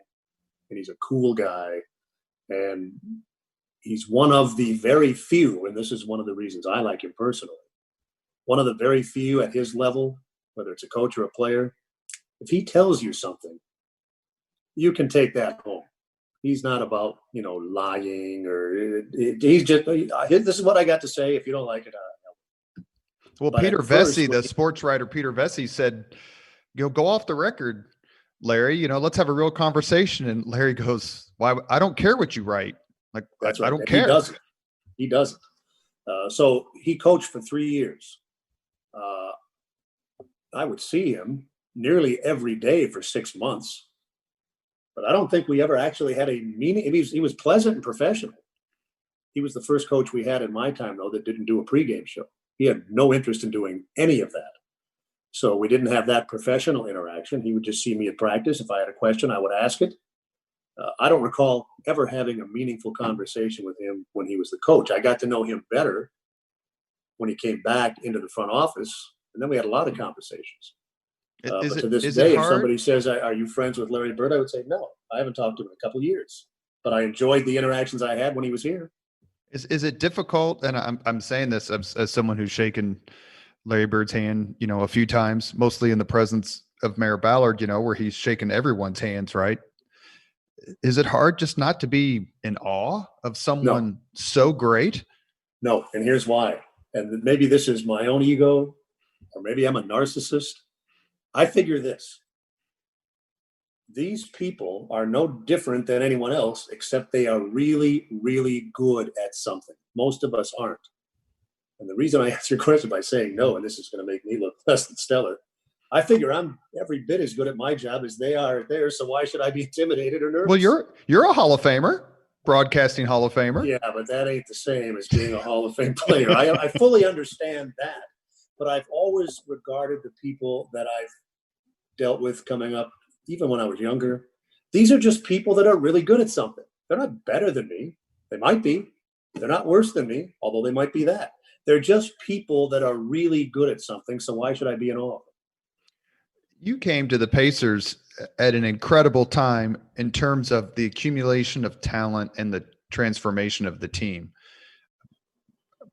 and he's a cool guy, and he's one of the very few, and this is one of the reasons I like him personally, one of the very few at his level, whether it's a coach or a player, if he tells you something, you can take that home. He's not about, lying or he's just, this is what I got to say. If you don't like it, well, but Peter Vesey, the sports writer, Peter Vesey said, go off the record, Larry, let's have a real conversation. And Larry goes, why? I don't care what you write. Like, that's right. I don't care. He doesn't. So he coached for 3 years. I would see him nearly every day for 6 months. But I don't think we ever actually had a meeting. He was pleasant and professional. He was the first coach we had in my time, though, that didn't do a pregame show. He had no interest in doing any of that. So we didn't have that professional interaction. He would just see me at practice. If I had a question, I would ask it. I don't recall ever having a meaningful conversation with him when he was the coach. I got to know him better when he came back into the front office And then we had a lot of conversations. Is but to it this is day, it if somebody hard? says, "Are you friends with Larry Bird?" I would say, "No, I haven't talked to him in a couple of years, but I enjoyed the interactions I had when he was here." Is it difficult? And I'm saying this as someone who's shaken Larry Bird's hand, a few times, mostly in the presence of Mayor Ballard, where he's shaken everyone's hands, right? Is it hard just not to be in awe of No, someone so great? no, and here's why. And maybe this is my own ego, or maybe I'm a narcissist. I figure this: these people are no different than anyone else, except they are really, really good at something. Most of us aren't. And the reason I answer your question by saying no, and this is going to make me look less than stellar, I figure I'm every bit as good at my job as they are at theirs. So why should I be intimidated or Well, nervous? you're a Hall of Famer, broadcasting Hall of Famer. Yeah, but that ain't the same as being a Hall of Fame player. I fully understand that, but I've always regarded the people that I've dealt with coming up, even when I was younger, these are just people that are really good at something. They're not better than me. They might be. They're not worse than me, although they might be that. They're just people that are really good at something. So why should I be in awe of them? You came to the Pacers at an incredible time in terms of the accumulation of talent and the transformation of the team.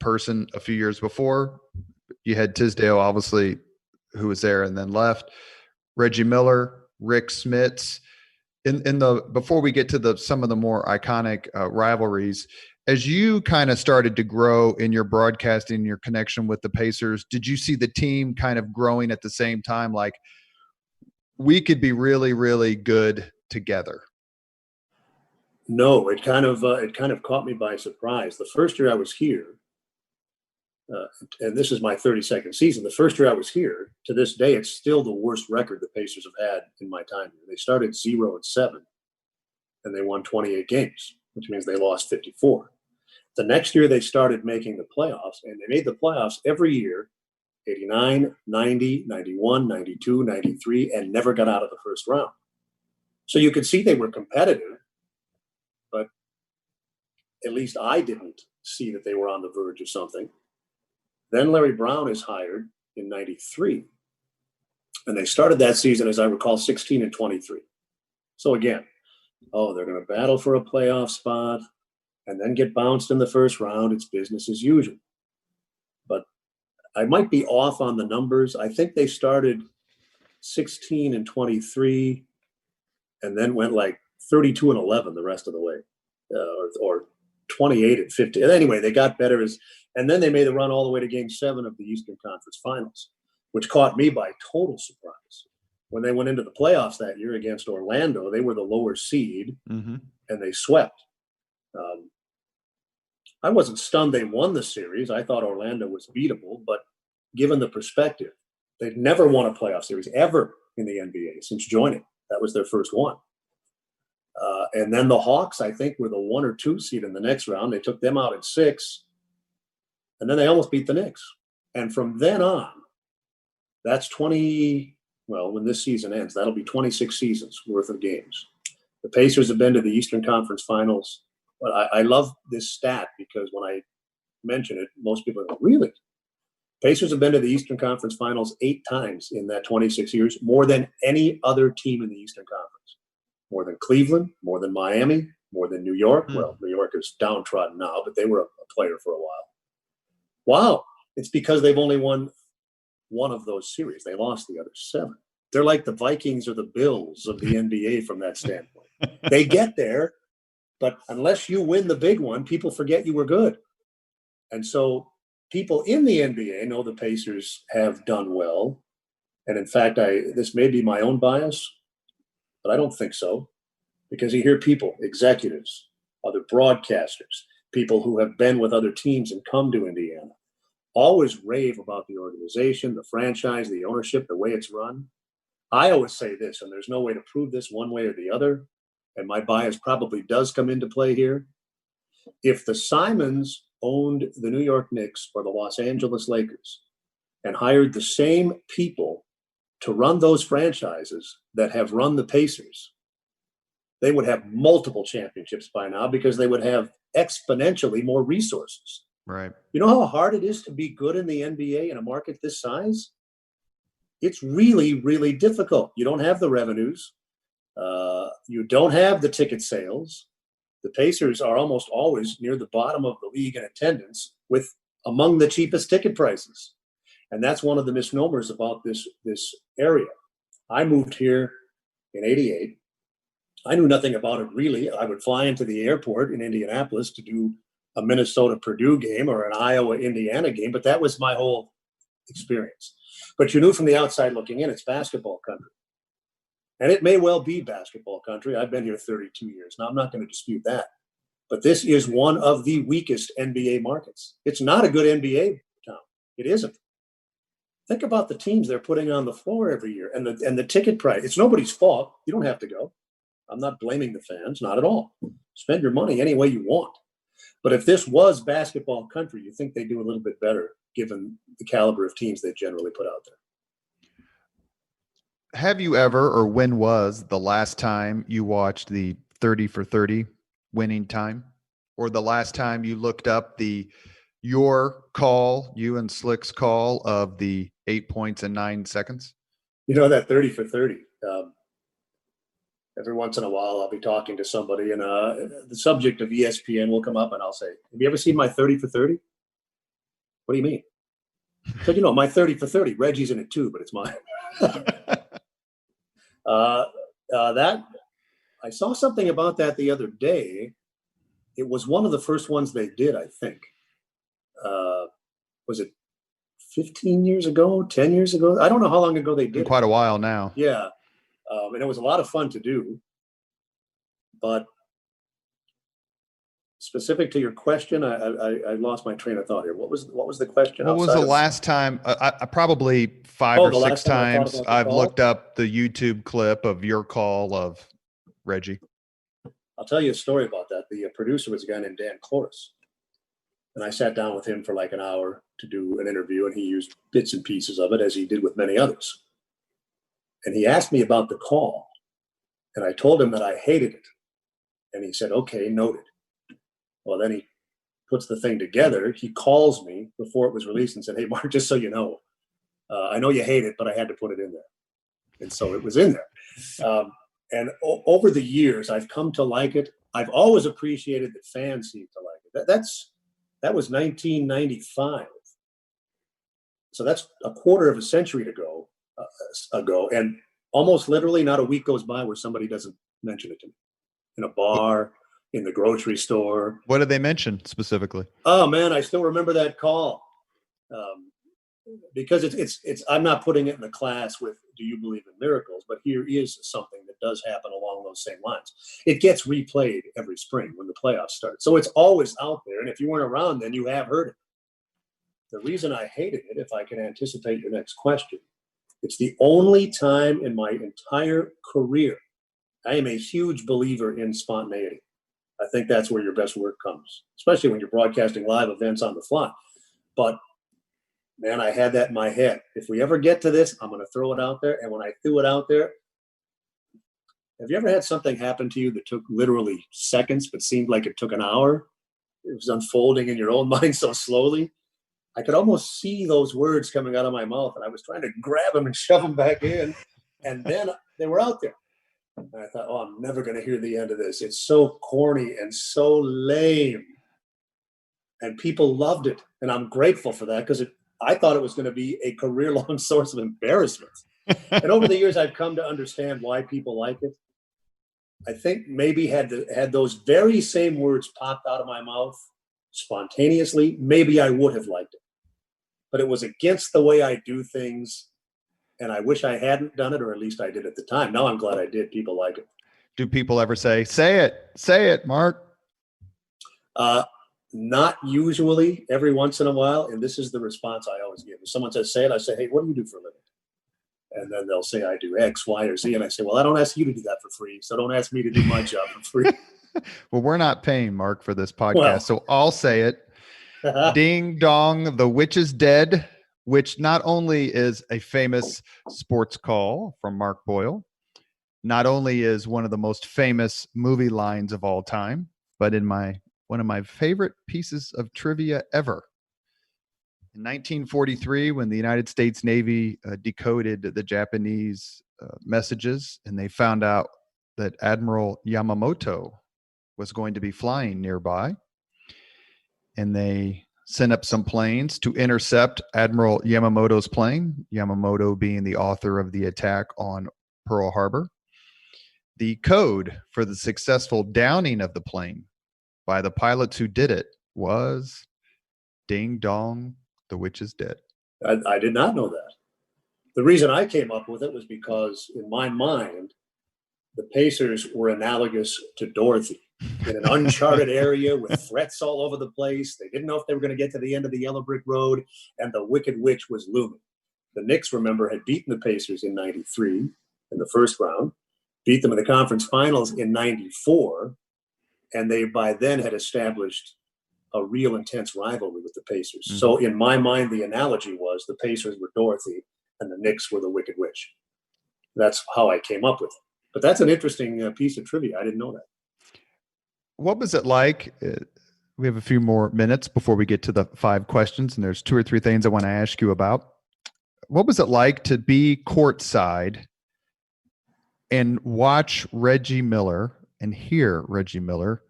Person a few years before, you had Tisdale, obviously, who was there and then left. Reggie Miller, Rick Smits. In the before we get to some of the more iconic rivalries, as you kind of started to grow in your broadcasting, your connection with the Pacers, did you see the team kind of growing at the same time? Like, we could be really, really good together. No, it kind of caught me by surprise. The first year I was here, and this is my 32nd season. The first year I was here, to this day, it's still the worst record the Pacers have had in my time here. They started 0-7, and they won 28 games, which means they lost 54. The next year they started making the playoffs, and they made the playoffs every year, 89, 90, 91, 92, 93, and never got out of the first round. So you could see they were competitive, but at least I didn't see that they were on the verge of something. Then Larry Brown is hired in 93, and they started that season, as I recall, 16-23. So again, they're going to battle for a playoff spot and then get bounced in the first round. It's business as usual. But I might be off on the numbers. I think they started 16-23 and then went like 32-11 the rest of the way, or 28-50. Anyway, they got better and then they made the run all the way to Game 7 of the Eastern Conference Finals, which caught me by total surprise. When they went into the playoffs that year against Orlando, they were the lower seed, and they swept. I wasn't stunned they won the series. I thought Orlando was beatable, but given the perspective, they've never won a playoff series ever in the NBA since joining. That was their first one. And then the Hawks, I think, were the 1 or 2 seed in the next round. They took them out at 6, and then they almost beat the Knicks. And from then on, that's when this season ends, that'll be 26 seasons worth of games. The Pacers have been to the Eastern Conference Finals. But I love this stat because when I mention it, most people go, really? Pacers have been to the Eastern Conference Finals 8 times in that 26 years, more than any other team in the Eastern Conference. More than Cleveland, more than Miami, more than New York. Well, New York is downtrodden now, but they were a player for a while. Wow. It's because they've only won one of those series. They lost the other 7. They're like the Vikings or the Bills of the NBA from that standpoint. They get there, but unless you win the big one, people forget you were good. And so people in the NBA know the Pacers have done well. And in fact, this may be my own bias, but I don't think so. Because you hear people, executives, other broadcasters, people who have been with other teams and come to Indiana, always rave about the organization, the franchise, the ownership, the way it's run. I always say this, and there's no way to prove this one way or the other, and my bias probably does come into play here. If the Simons owned the New York Knicks or the Los Angeles Lakers and hired the same people to run those franchises that have run the Pacers, they would have multiple championships by now because they would have exponentially more resources. Right. You know how hard it is to be good in the NBA in a market this size? It's really, really difficult. You don't have the revenues. You don't have the ticket sales. The Pacers are almost always near the bottom of the league in attendance with among the cheapest ticket prices. And that's one of the misnomers about this area. I moved here in 88. I knew nothing about it really. I would fly into the airport in Indianapolis to do a Minnesota-Purdue game or an Iowa-Indiana game, but that was my whole experience. But you knew from the outside looking in, it's basketball country. And it may well be basketball country. I've been here 32 years. Now, I'm not going to dispute that. But this is one of the weakest NBA markets. It's not a good NBA town. It isn't. Think about the teams they're putting on the floor every year and the ticket price. It's nobody's fault. You don't have to go. I'm not blaming the fans, not at all. Spend your money any way you want. But if this was basketball country, you think they do a little bit better given the caliber of teams they generally put out there. Have you ever, or when was the last time you watched the 30 for 30 winning time? Or the last time you looked up your call, you and Slick's call of the 8 points in 9 seconds? You know, that 30 for 30. Every once in a while, I'll be talking to somebody and the subject of ESPN will come up and I'll say, have you ever seen my 30 for 30? What do you mean? So, you know, my 30 for 30, Reggie's in it too, but it's mine. That I saw something about that the other day. It was one of the first ones they did, I think. Was it 15 years ago, 10 years ago? I don't know how long ago they did. Quite a while now. Yeah. And it was a lot of fun to do. But specific to your question, I lost my train of thought here. What was the question? What was the last time? I probably 5 or 6 times I've looked up the YouTube clip of your call of Reggie. I'll tell you a story about that. The producer was a guy named Dan Cloris. And I sat down with him for like an hour to do an interview, and he used bits and pieces of it, as he did with many others. And he asked me about the call, and I told him that I hated it. And he said, okay, noted. Well, then he puts the thing together. He calls me before it was released and said, hey, Mark, just so you know, I know you hate it, but I had to put it in there. And so it was in there. And over the years, I've come to like it. I've always appreciated that fans seem to like it. That was 1995. So that's a quarter of a century ago. And almost literally not a week goes by where somebody doesn't mention it to me. In a bar, in the grocery store. What did they mention specifically? Oh man, I still remember that call. Because it's I'm not putting it in the class with do you believe in miracles, but here is something that does happen along those same lines. It gets replayed every spring when the playoffs start. So it's always out there. And if you weren't around then, you have heard it. The reason I hated it, if I can anticipate your next question, it's the only time in my entire career I am a huge believer in spontaneity. I think that's where your best work comes, especially when you're broadcasting live events on the fly. But man, I had that in my head. If we ever get to this, I'm going to throw it out there. And when I threw it out there, have you ever had something happen to you that took literally seconds, but seemed like it took an hour? It was unfolding in your own mind so slowly. I could almost see those words coming out of my mouth, and I was trying to grab them and shove them back in. And then they were out there. And I thought, oh, I'm never going to hear the end of this. It's so corny and so lame. And people loved it. And I'm grateful for that because I thought it was going to be a career-long source of embarrassment. And over the years, I've come to understand why people like it. I think maybe had those very same words popped out of my mouth spontaneously, maybe I would have liked it. But it was against the way I do things. And I wish I hadn't done it, or at least I did at the time. Now I'm glad I did. People like it. Do people ever say it, Mark? Not usually, every once in a while. And this is the response I always give. If someone says, say it, I say, hey, what do you do for a living? And then they'll say, I do X, Y, or Z. And I say, well, I don't ask you to do that for free. So don't ask me to do my job for free. Well, we're not paying Mark for this podcast. So I'll say it. Ding dong, the witch is dead. Which not only is a famous sports call from Mark Boyle, not only is one of the most famous movie lines of all time, but in one of my favorite pieces of trivia ever. In 1943, when the United States Navy decoded the Japanese messages, and they found out that Admiral Yamamoto was going to be flying nearby, and they sent up some planes to intercept Admiral Yamamoto's plane, Yamamoto being the author of the attack on Pearl Harbor. The code for the successful downing of the plane by the pilots who did it was "Ding Dong, the witch is dead." I did not know that. The reason I came up with it was because in my mind, the Pacers were analogous to Dorothy in an uncharted area with threats all over the place. They didn't know if they were going to get to the end of the yellow brick road, and the Wicked Witch was looming. The Knicks, remember, had beaten the Pacers in 93 in the first round, beat them in the conference finals in 94, and they by then had established a real intense rivalry with the Pacers. Mm-hmm. So in my mind, the analogy was the Pacers were Dorothy and the Knicks were the Wicked Witch. That's how I came up with it. But that's an interesting piece of trivia. I didn't know that. What was it like? We have a few more minutes before we get to the 5 questions, and there's 2 or 3 things I want to ask you about. What was it like to be courtside and watch Reggie Miller and hear Reggie Miller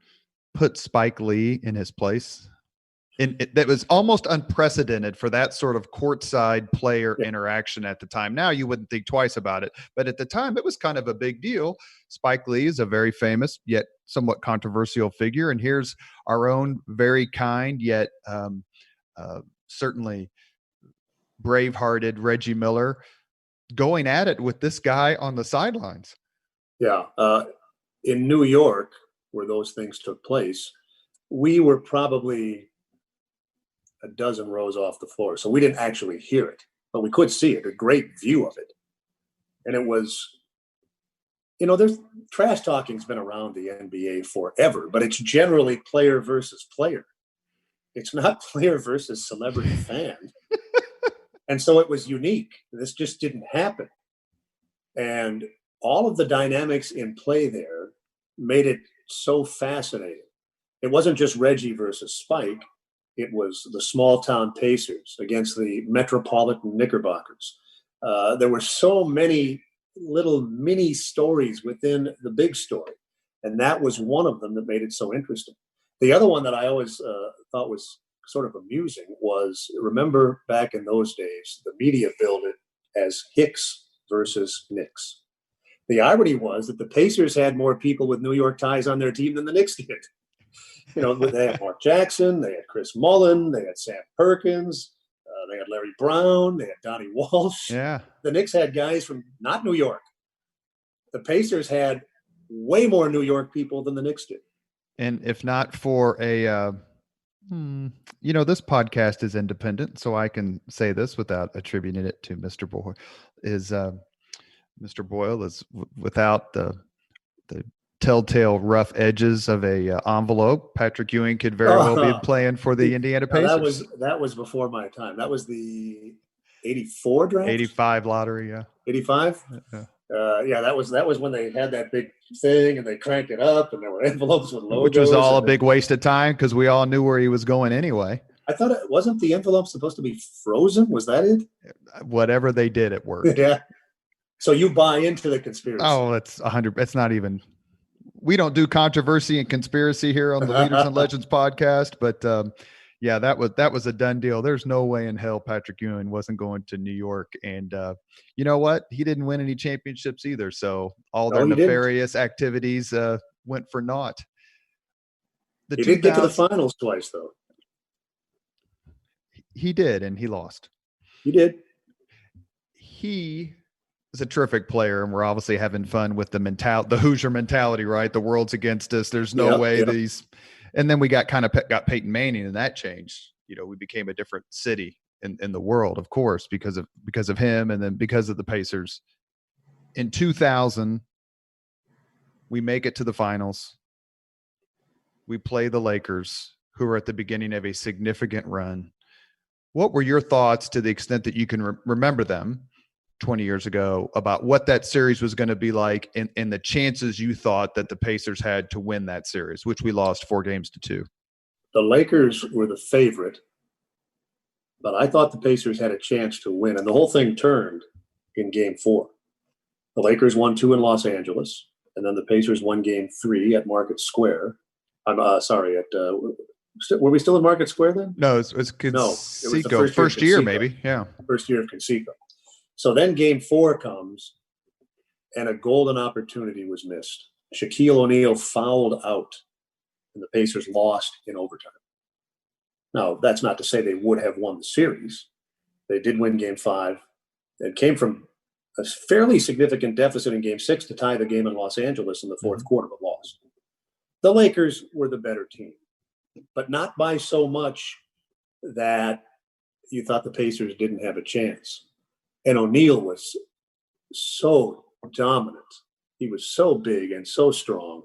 put Spike Lee in his place? And that was almost unprecedented for that sort of courtside player interaction at the time. Now you wouldn't think twice about it, but at the time it was kind of a big deal. Spike Lee is a very famous yet somewhat controversial figure, and here's our own very kind yet certainly brave-hearted Reggie Miller going at it with this guy on the sidelines. Yeah. In New York, where those things took place, we were probably a dozen rows off the floor. So we didn't actually hear it, but we could see it, a great view of it. And it was, there's trash talking's been around the NBA forever, but it's generally player versus player. It's not player versus celebrity fan. And so it was unique. This just didn't happen. And all of the dynamics in play there made it so fascinating. It wasn't just Reggie versus Spike. It was the small town Pacers against the metropolitan Knickerbockers. There were so many little mini stories within the big story. And that was one of them that made it so interesting. The other one that I always thought was sort of amusing was, remember back in those days, the media billed it as Hicks versus Knicks. The irony was that the Pacers had more people with New York ties on their team than the Knicks did. They had Mark Jackson, they had Chris Mullin, they had Sam Perkins, they had Larry Brown, they had Donnie Walsh. Yeah. The Knicks had guys from not New York. The Pacers had way more New York people than the Knicks did. And if not for this podcast is independent, so I can say this without attributing it to Mr. Boyle. Mr. Boyle is without the telltale rough edges of a envelope. Patrick Ewing could very well be playing for the Indiana Pacers. That was before my time. That was the 84 draft? 85 lottery, yeah. 85? Yeah. That was when they had that big thing and they cranked it up and there were envelopes with logos. Which was all a big waste of time because we all knew where he was going anyway. I thought it wasn't the envelope supposed to be frozen. Was that it? Whatever they did, it worked. Yeah. So you buy into the conspiracy. Oh, it's 100. It's not even. We don't do controversy and conspiracy here on the Leaders and Legends podcast, but that was a done deal. There's no way in hell Patrick Ewing wasn't going to New York, and you know what? He didn't win any championships either. So all their nefarious activities went for naught. He did get to the finals twice, though. He did, and he lost. He did. He is a terrific player, and we're obviously having fun with the Hoosier mentality, right? The world's against us. There's no way these. And then we got Peyton Manning, and that changed. We became a different city in the world, of course, because of him, and then because of the Pacers. In 2000, we make it to the finals. We play the Lakers, who are at the beginning of a significant run. What were your thoughts, to the extent that you can remember them, 20 years ago, about what that series was going to be like and the chances you thought that the Pacers had to win that series, which we lost 4-2? The Lakers were the favorite. But I thought the Pacers had a chance to win, and the whole thing turned in Game 4. The Lakers won 2 in Los Angeles, and then the Pacers won Game 3 at Market Square. I'm sorry, were we still in Market Square then? No, it's No, it was the Conseco. First year, Conseco. maybe. Yeah. First year of Conseco. So then Game 4 comes, and a golden opportunity was missed. Shaquille O'Neal fouled out, and the Pacers lost in overtime. Now, that's not to say they would have won the series. They did win Game 5. It came from a fairly significant deficit in Game 6 to tie the game in Los Angeles in the fourth quarter, but lost. The Lakers were the better team, but not by so much that you thought the Pacers didn't have a chance. And O'Neal was so dominant. He was so big and so strong.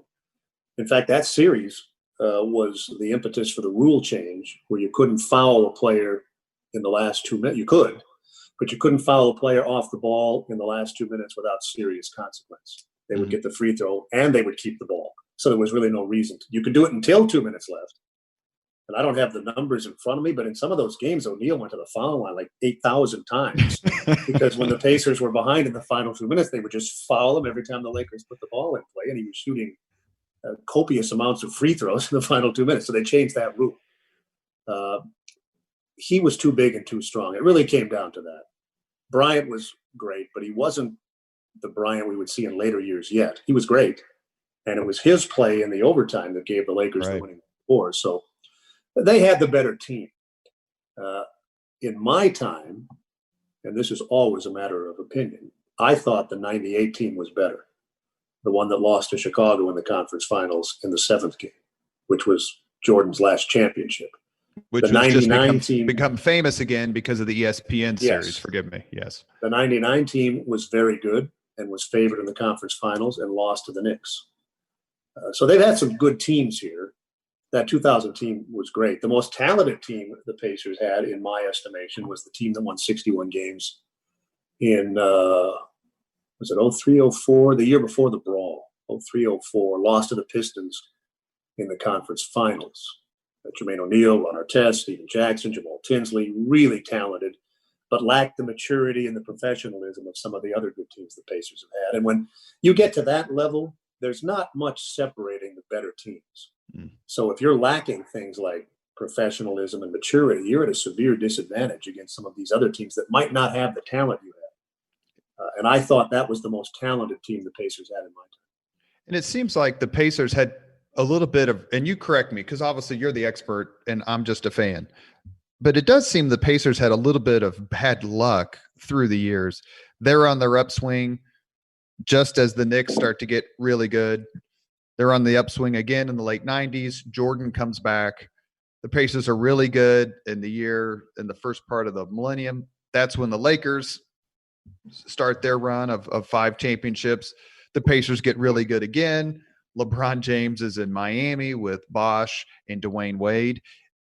In fact, that series was the impetus for the rule change where you couldn't foul a player in the last 2 minutes. You could, but you couldn't foul a player off the ball in the last 2 minutes without serious consequence. They would get the free throw and they would keep the ball. So there was really no reason to. You could do it until 2 minutes left. And I don't have the numbers in front of me, but in some of those games, O'Neal went to the foul line like 8,000 times because when the Pacers were behind in the final 2 minutes, they would just foul him every time the Lakers put the ball in play, and he was shooting copious amounts of free throws in the final 2 minutes. So they changed that rule. He was too big and too strong. It really came down to that. Bryant was great, but he wasn't the Bryant we would see in later years yet. He was great, and it was his play in the overtime that gave the Lakers the winning score. So they had the better team. In my time, and this is always a matter of opinion, I thought the 98 team was better, the one that lost to Chicago in the conference finals in the 7th game, which was Jordan's last championship. Which the was 99 just become famous again because of the ESPN series. Forgive me. Yes. The 99 team was very good and was favored in the conference finals and lost to the Knicks. So they've had some good teams here. That 2000 team was great. The most talented team the Pacers had, in my estimation, was the team that won 61 games in, was it 03-04? The year before the brawl, 03-04, lost to the Pistons in the conference finals. Jermaine O'Neal, Ron Artest, Stephen Jackson, Jamal Tinsley, really talented, but lacked the maturity and the professionalism of some of the other good teams the Pacers have had. And when you get to that level, there's not much separating the better teams. So if you're lacking things like professionalism and maturity, you're at a severe disadvantage against some of these other teams that might not have the talent you have. And I thought that was the most talented team the Pacers had in my time. And it seems like the Pacers had a little bit of, and you correct me, because obviously you're the expert and I'm just a fan, but it does seem the Pacers had a little bit of bad luck through the years. They're on their upswing just as the Knicks start to get really good. They're on the upswing again in the late 90s. Jordan comes back. The Pacers are really good in the first part of the millennium. That's when the Lakers start their run of 5 championships. The Pacers get really good again. LeBron James is in Miami with Bosh and Dwayne Wade.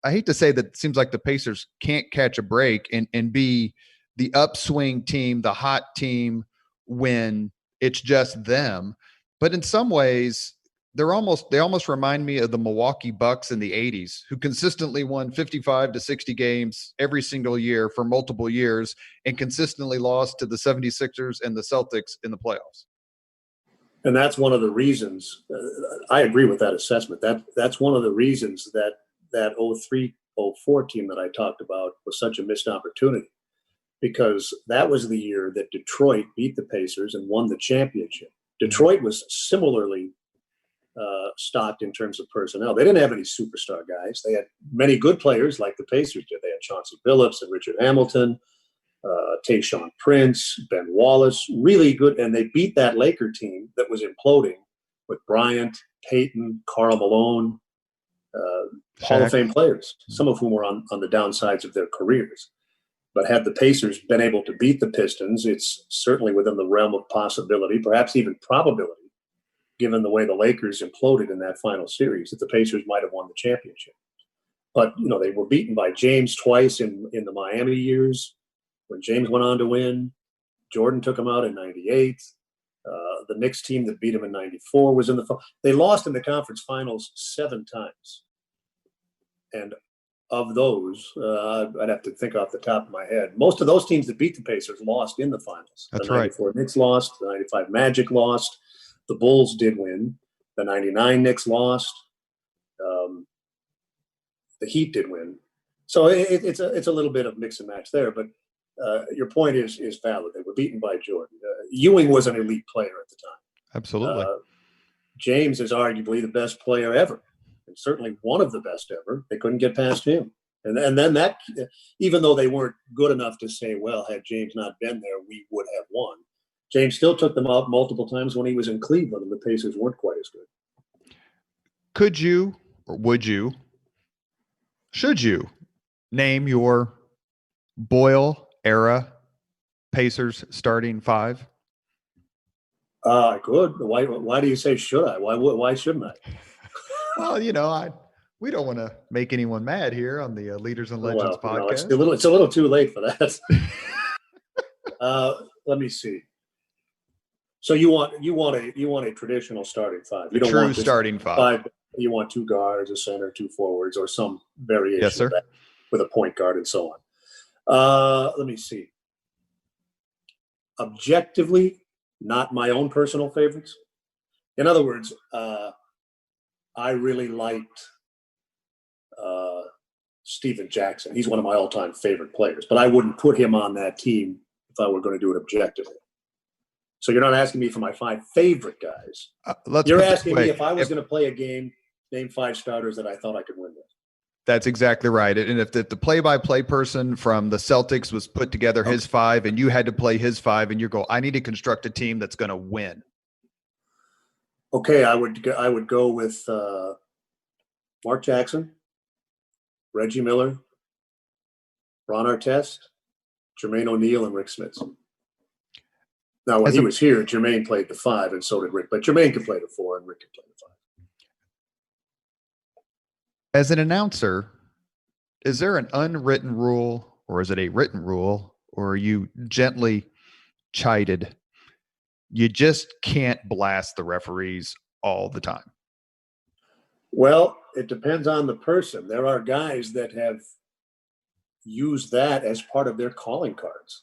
I hate to say that it seems like the Pacers can't catch a break and be the upswing team, the hot team when it's just them. But in some ways, they almost remind me of the Milwaukee Bucks in the 80s, who consistently won 55 to 60 games every single year for multiple years and consistently lost to the 76ers and the Celtics in the playoffs. And that's one of the reasons I agree with that assessment. That's one of the reasons that 03-04 team that I talked about was such a missed opportunity, because that was the year that Detroit beat the Pacers and won the championship. Detroit was similarly stocked in terms of personnel. They didn't have any superstar guys. They had many good players like the Pacers did. They had Chauncey Billups and Richard Hamilton, Tayshaun Prince, Ben Wallace, really good. And they beat that Laker team that was imploding with Bryant, Payton, Karl Malone, Hall of Fame players, some of whom were on the downsides of their careers. But had the Pacers been able to beat the Pistons, it's certainly within the realm of possibility, perhaps even probability, given the way the Lakers imploded in that final series, that the Pacers might have won the championship. But, they were beaten by James twice in the Miami years. When James went on to win, Jordan took him out in 98. The Knicks team that beat him in 94 was in the – they lost in the conference finals 7 times. And of those, I'd have to think off the top of my head. Most of those teams that beat the Pacers lost in the finals. That's the right. 94 Knicks lost. The 95 Magic lost. The Bulls did win. The 99 Knicks lost. The Heat did win. So it's a little bit of mix and match there. But your point is valid. They were beaten by Jordan. Ewing was an elite player at the time. Absolutely. James is arguably the best player ever, and certainly one of the best ever. They couldn't get past him. And then that, even though they weren't good enough to say, well, had James not been there, we would have won. James still took them out multiple times when he was in Cleveland, and the Pacers weren't quite as good. Could you, or would you, should you name your Boyle era Pacers starting five? I could. Why do you say should I? Why shouldn't I? Well, we don't want to make anyone mad here on the Leaders and Legends podcast. It's a little too late for that. Let me see. So you want a traditional starting five. You don't True want starting five. You want two guards, a center, two forwards, or some variation Yes, sir. of that with a point guard and so on. Let me see. Objectively, not my own personal favorites. In other words, I really liked Steven Jackson. He's one of my all-time favorite players, but I wouldn't put him on that team if I were going to do it objectively. So you're not asking me for my five favorite guys. You're asking me if I was going to play a game, name five starters that I thought I could win with. That's exactly right. And if the play-by-play person from the Celtics was put together his five and you had to play his five and you go, I need to construct a team that's going to win. Okay, I would go with Mark Jackson, Reggie Miller, Ron Artest, Jermaine O'Neal, and Rick Smithson. Now, when he was here, Jermaine played the five, and so did Rick. But Jermaine could play the four, and Rick could play the five. As an announcer, is there an unwritten rule, or is it a written rule, or are you gently chided? You just can't blast the referees all the time. Well, it depends on the person. There are guys that have used that as part of their calling cards.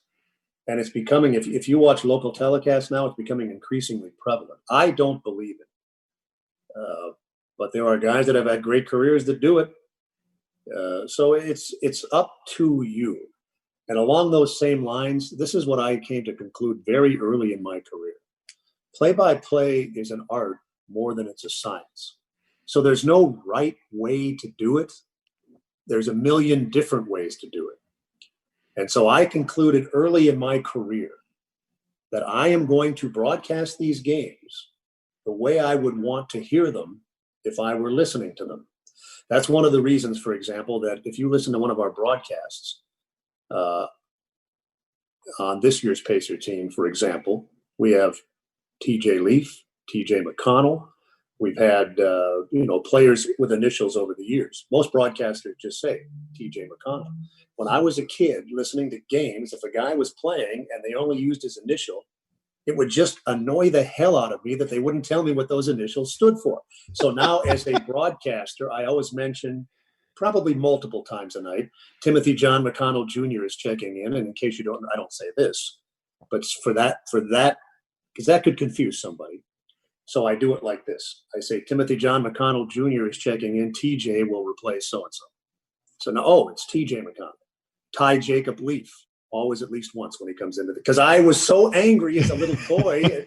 And it's becoming, if you watch local telecasts now, it's becoming increasingly prevalent. I don't believe it. But there are guys that have had great careers that do it. So it's up to you. And along those same lines, this is what I came to conclude very early in my career. Play-by-play is an art more than it's a science. So there's no right way to do it. There's a million different ways to do it. And so I concluded early in my career that I am going to broadcast these games the way I would want to hear them if I were listening to them. That's one of the reasons, for example, that if you listen to one of our broadcasts on this year's Pacer team, for example, we have TJ Leaf, TJ McConnell. We've had, players with initials over the years. Most broadcasters just say TJ McConnell. When I was a kid listening to games, if a guy was playing and they only used his initial, it would just annoy the hell out of me that they wouldn't tell me what those initials stood for. So now as a broadcaster, I always mention, probably multiple times a night, Timothy John McConnell Jr. is checking in. And in case you don't, I don't say this, but for that, because that could confuse somebody. So I do it like this. I say, Timothy John McConnell Jr. is checking in. TJ will replace so-and-so. So now, it's TJ McConnell. Ty Jacob Leaf, always at least once when he comes into it. Because I was so angry as a little boy.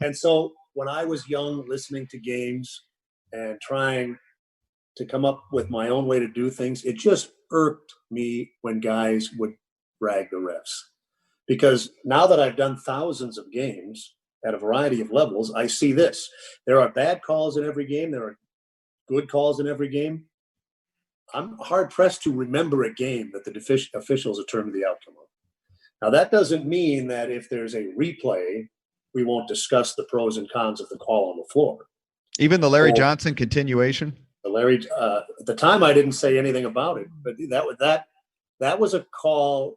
And so when I was young, listening to games and trying to come up with my own way to do things, it just irked me when guys would rag the refs. Because now that I've done thousands of games at a variety of levels, I see this. There are bad calls in every game. There are good calls in every game. I'm hard-pressed to remember a game that the officials determined the outcome of. Now, that doesn't mean that if there's a replay, we won't discuss the pros and cons of the call on the floor. Even the Larry Johnson continuation? At the time, I didn't say anything about it, but that was a call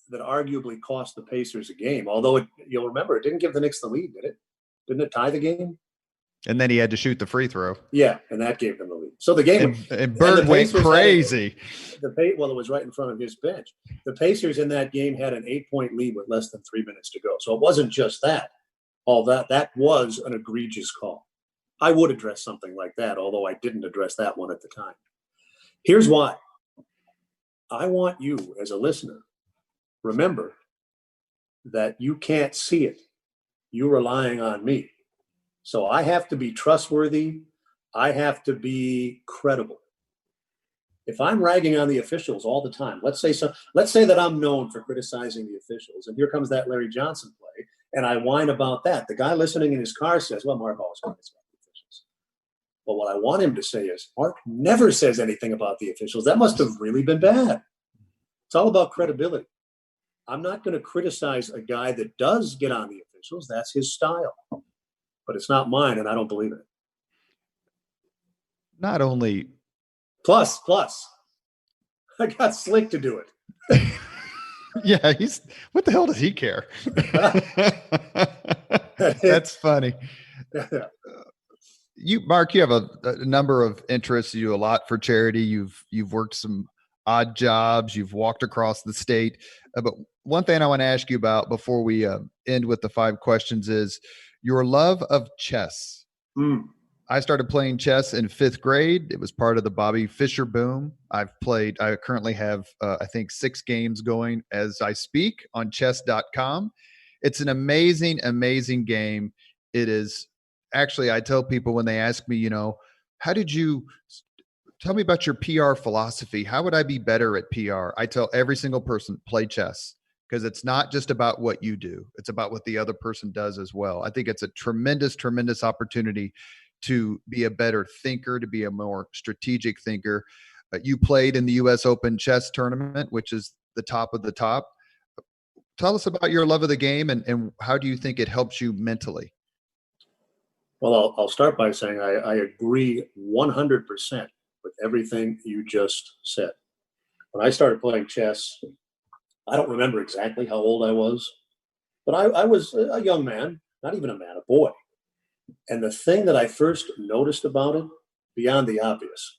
that arguably cost the Pacers a game. Although you'll remember, it didn't give the Knicks the lead, did it? Didn't it tie the game? And then he had to shoot the free throw. Yeah, and that gave them the lead. So the game and Bird went crazy. Well, it was right in front of his bench. The Pacers in that game had an 8-point lead with less than 3 minutes to go. So it wasn't just that. That was an egregious call. I would address something like that, although I didn't address that one at the time. Here's why. I want you, as a listener, remember that you can't see it. You're relying on me. So I have to be trustworthy. I have to be credible. If I'm ragging on the officials all the time, let's say that I'm known for criticizing the officials, and here comes that Larry Johnson play, and I whine about that. The guy listening in his car says, well, Mark always whines about the officials. But what I want him to say is, Mark never says anything about the officials. That must have really been bad. It's all about credibility. I'm not going to criticize a guy that does get on the officials. That's his style. But it's not mine, and I don't believe in it. Not only... Plus, I got Slick to do it. Yeah, what the hell does he care? That's funny. Mark, you have a number of interests. You do a lot for charity. You've worked some odd jobs. You've walked across the state. But one thing I want to ask you about before we end with the 5 questions is your love of chess. I started playing chess in 5th grade. It was part of the Bobby Fischer boom. I currently have, I think 6 games going as I speak on chess.com. It's an amazing, amazing game. It is actually, I tell people when they ask me, how did you tell me about your PR philosophy? How would I be better at PR? I tell every single person, play chess, because it's not just about what you do. It's about what the other person does as well. I think it's a tremendous, tremendous opportunity to be a better thinker, to be a more strategic thinker. You played in the U.S. Open chess tournament, which is the top of the top. Tell us about your love of the game and how do you think it helps you mentally? Well, I'll start by saying I agree 100% with everything you just said. When I started playing chess, I don't remember exactly how old I was, but I was a young man, not even a man, a boy. And the thing that I first noticed about it, beyond the obvious,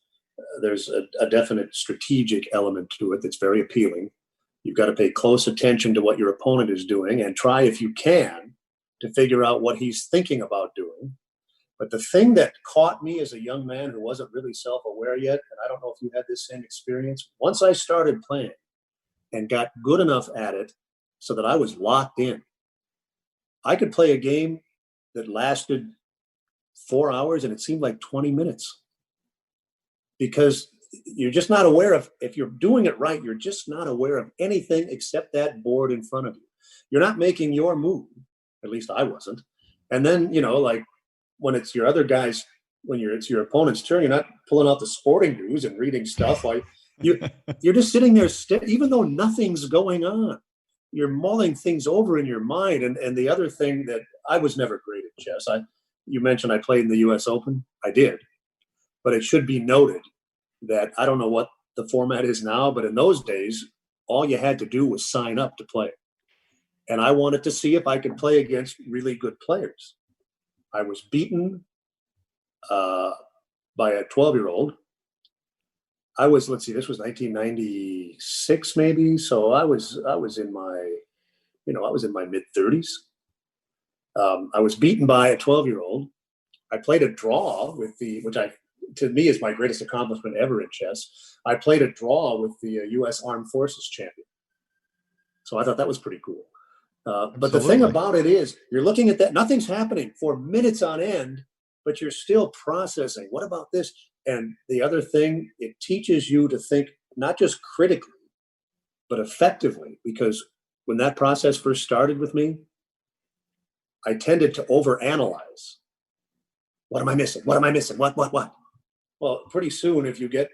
there's a definite strategic element to it that's very appealing. You've got to pay close attention to what your opponent is doing and try, if you can, to figure out what he's thinking about doing. But the thing that caught me as a young man who wasn't really self-aware yet, and I don't know if you had this same experience, once I started playing and got good enough at it so that I was locked in, I could play a game that lasted 4 hours and it seemed like 20 minutes. Because you're just not aware of, if you're doing it right, you're just not aware of anything except that board in front of you. You're not making your move. At least I wasn't. And then, like when it's your other guys, it's your opponent's turn, you're not pulling out the sporting news and reading stuff. Like you're just sitting there, even though nothing's going on. You're mulling things over in your mind. And the other thing that I was never great at chess. You mentioned I played in the U.S. Open. I did. But it should be noted that I don't know what the format is now, but in those days, all you had to do was sign up to play. And I wanted to see if I could play against really good players. I was beaten by a 12-year-old. This was 1996 maybe. So I was in my mid-30s. I was beaten by a 12-year-old. I played a draw which to me is my greatest accomplishment ever in chess. I played a draw with the U.S. Armed Forces champion. So I thought that was pretty cool. But the thing about it is, you're looking at that, nothing's happening for minutes on end, but you're still processing. What about this? And the other thing, it teaches you to think not just critically, but effectively. Because when that process first started with me, I tended to overanalyze. What am I missing? What am I missing? What? Well, pretty soon, if you get,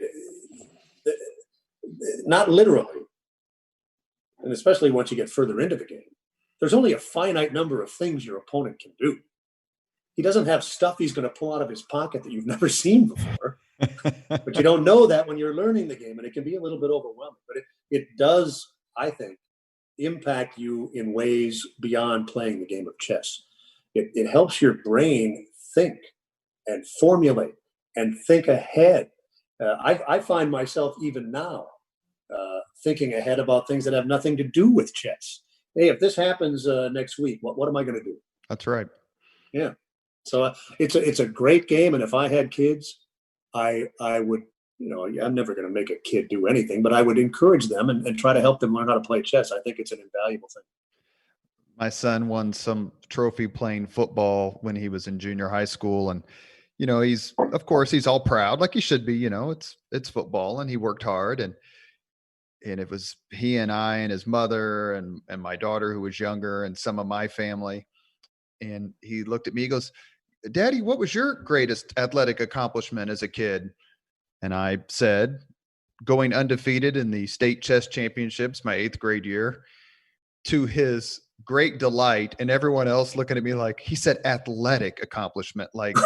not literally, and especially once you get further into the game, there's only a finite number of things your opponent can do. He doesn't have stuff he's going to pull out of his pocket that you've never seen before. But you don't know that when you're learning the game, and it can be a little bit overwhelming. But it does, I think, impact you in ways beyond playing the game of chess. It helps your brain think and formulate and think ahead. I find myself even now thinking ahead about things that have nothing to do with chess. Hey, if this happens next week, what am I going to do? That's right. Yeah. So it's a great game, and if I had kids, I would, I'm never going to make a kid do anything, but I would encourage them and try to help them learn how to play chess. I think it's an invaluable thing. My son won some trophy playing football when he was in junior high school, and he's all proud, like he should be. It's football, and he worked hard, and it was he and I and his mother and my daughter who was younger and some of my family. And he looked at me, he goes, "Daddy, what was your greatest athletic accomplishment as a kid?" And I said, going undefeated in the state chess championships my 8th grade year. To his great delight, and everyone else looking at me like, he said athletic accomplishment. Like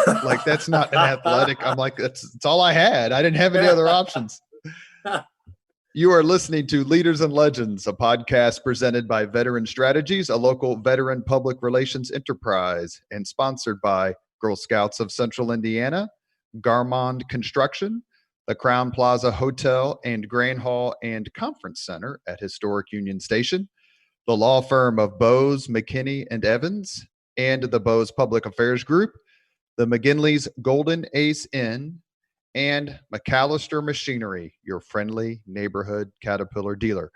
that's not an athletic. I'm like, it's all I had. I didn't have any other options. You are listening to Leaders and Legends, a podcast presented by Veteran Strategies, a local veteran public relations enterprise, and sponsored by Girl Scouts of Central Indiana, Garmong Construction, the Crowne Plaza Hotel and Grand Hall and Conference Center at Historic Union Station, the law firm of Bose, McKinney, and Evans, and the Bose Public Affairs Group, the McGinley's Golden Ace Inn, and MacAllister Machinery, your friendly neighborhood Caterpillar dealer.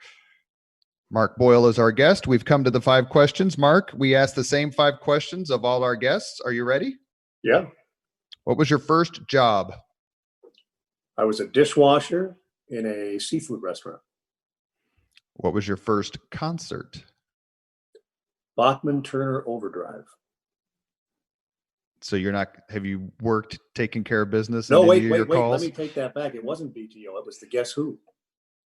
Mark Boyle is our guest. We've come to the 5 questions. Mark, we ask the same 5 questions of all our guests. Are you ready? Yeah. What was your first job? I was a dishwasher in a seafood restaurant. What was your first concert? Bachman Turner Overdrive. So have you worked taking care of business? No, wait. Let me take that back. It wasn't BTO. It was the Guess Who,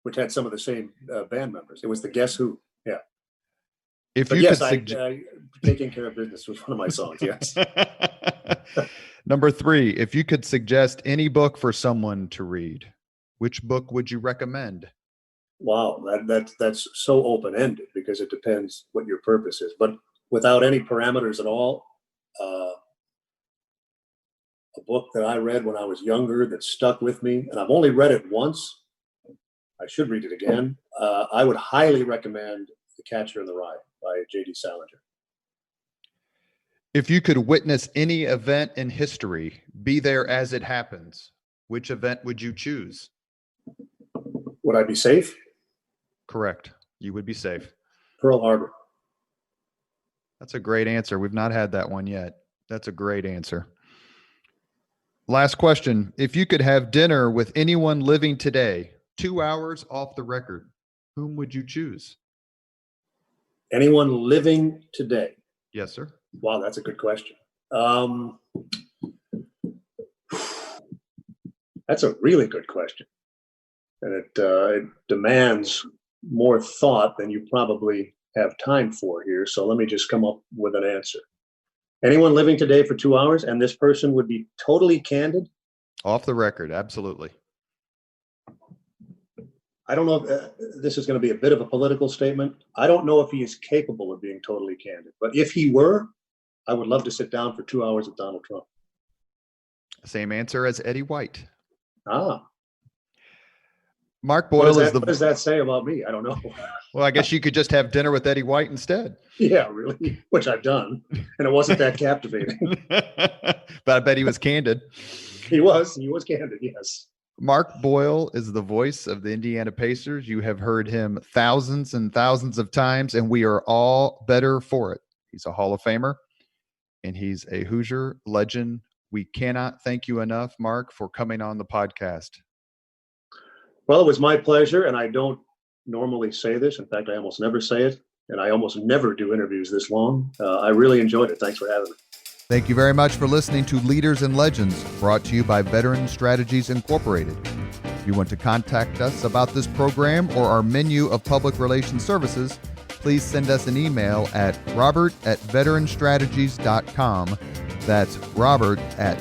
which had some of the same band members. It was the Guess Who. Yeah. Taking Care of Business was one of my songs. Yes. Number 3, if you could suggest any book for someone to read, which book would you recommend? Wow, that's so open-ended because it depends what your purpose is. But without any parameters at all, a book that I read when I was younger that stuck with me, and I've only read it once. I should read it again. I would highly recommend The Catcher in the Rye by J.D. Salinger. If you could witness any event in history, be there as it happens, which event would you choose? Would I be safe? Correct. You would be safe. Pearl Harbor. That's a great answer. We've not had that one yet. That's a great answer. Last question. If you could have dinner with anyone living today, 2 hours off the record, whom would you choose? Anyone living today? Yes, sir. Wow, that's a good question. That's a really good question. And it demands more thought than you probably have time for here. So let me just come up with an answer. Anyone living today for 2 hours, and this person would be totally candid? Off the record, absolutely. I don't know if this is going to be a bit of a political statement. I don't know if he is capable of being totally candid, but if he were, I would love to sit down for 2 hours with Donald Trump. Same answer as Eddie White. Mark Boyle what does that say about me? I don't know. Well, I guess you could just have dinner with Eddie White instead. Yeah, really, which I've done, and it wasn't that captivating. But I bet he was candid. He was candid, yes. Mark Boyle is the voice of the Indiana Pacers. You have heard him thousands and thousands of times, and we are all better for it. He's a Hall of Famer, and he's a Hoosier legend. We cannot thank you enough, Mark, for coming on the podcast. Well, it was my pleasure, and I don't normally say this. In fact, I almost never say it, and I almost never do interviews this long. I really enjoyed it. Thanks for having me. Thank you very much for listening to Leaders and Legends, brought to you by Veteran Strategies Incorporated. If you want to contact us about this program or our menu of public relations services, please send us an email at robert@veteranstrategies.com. That's robert at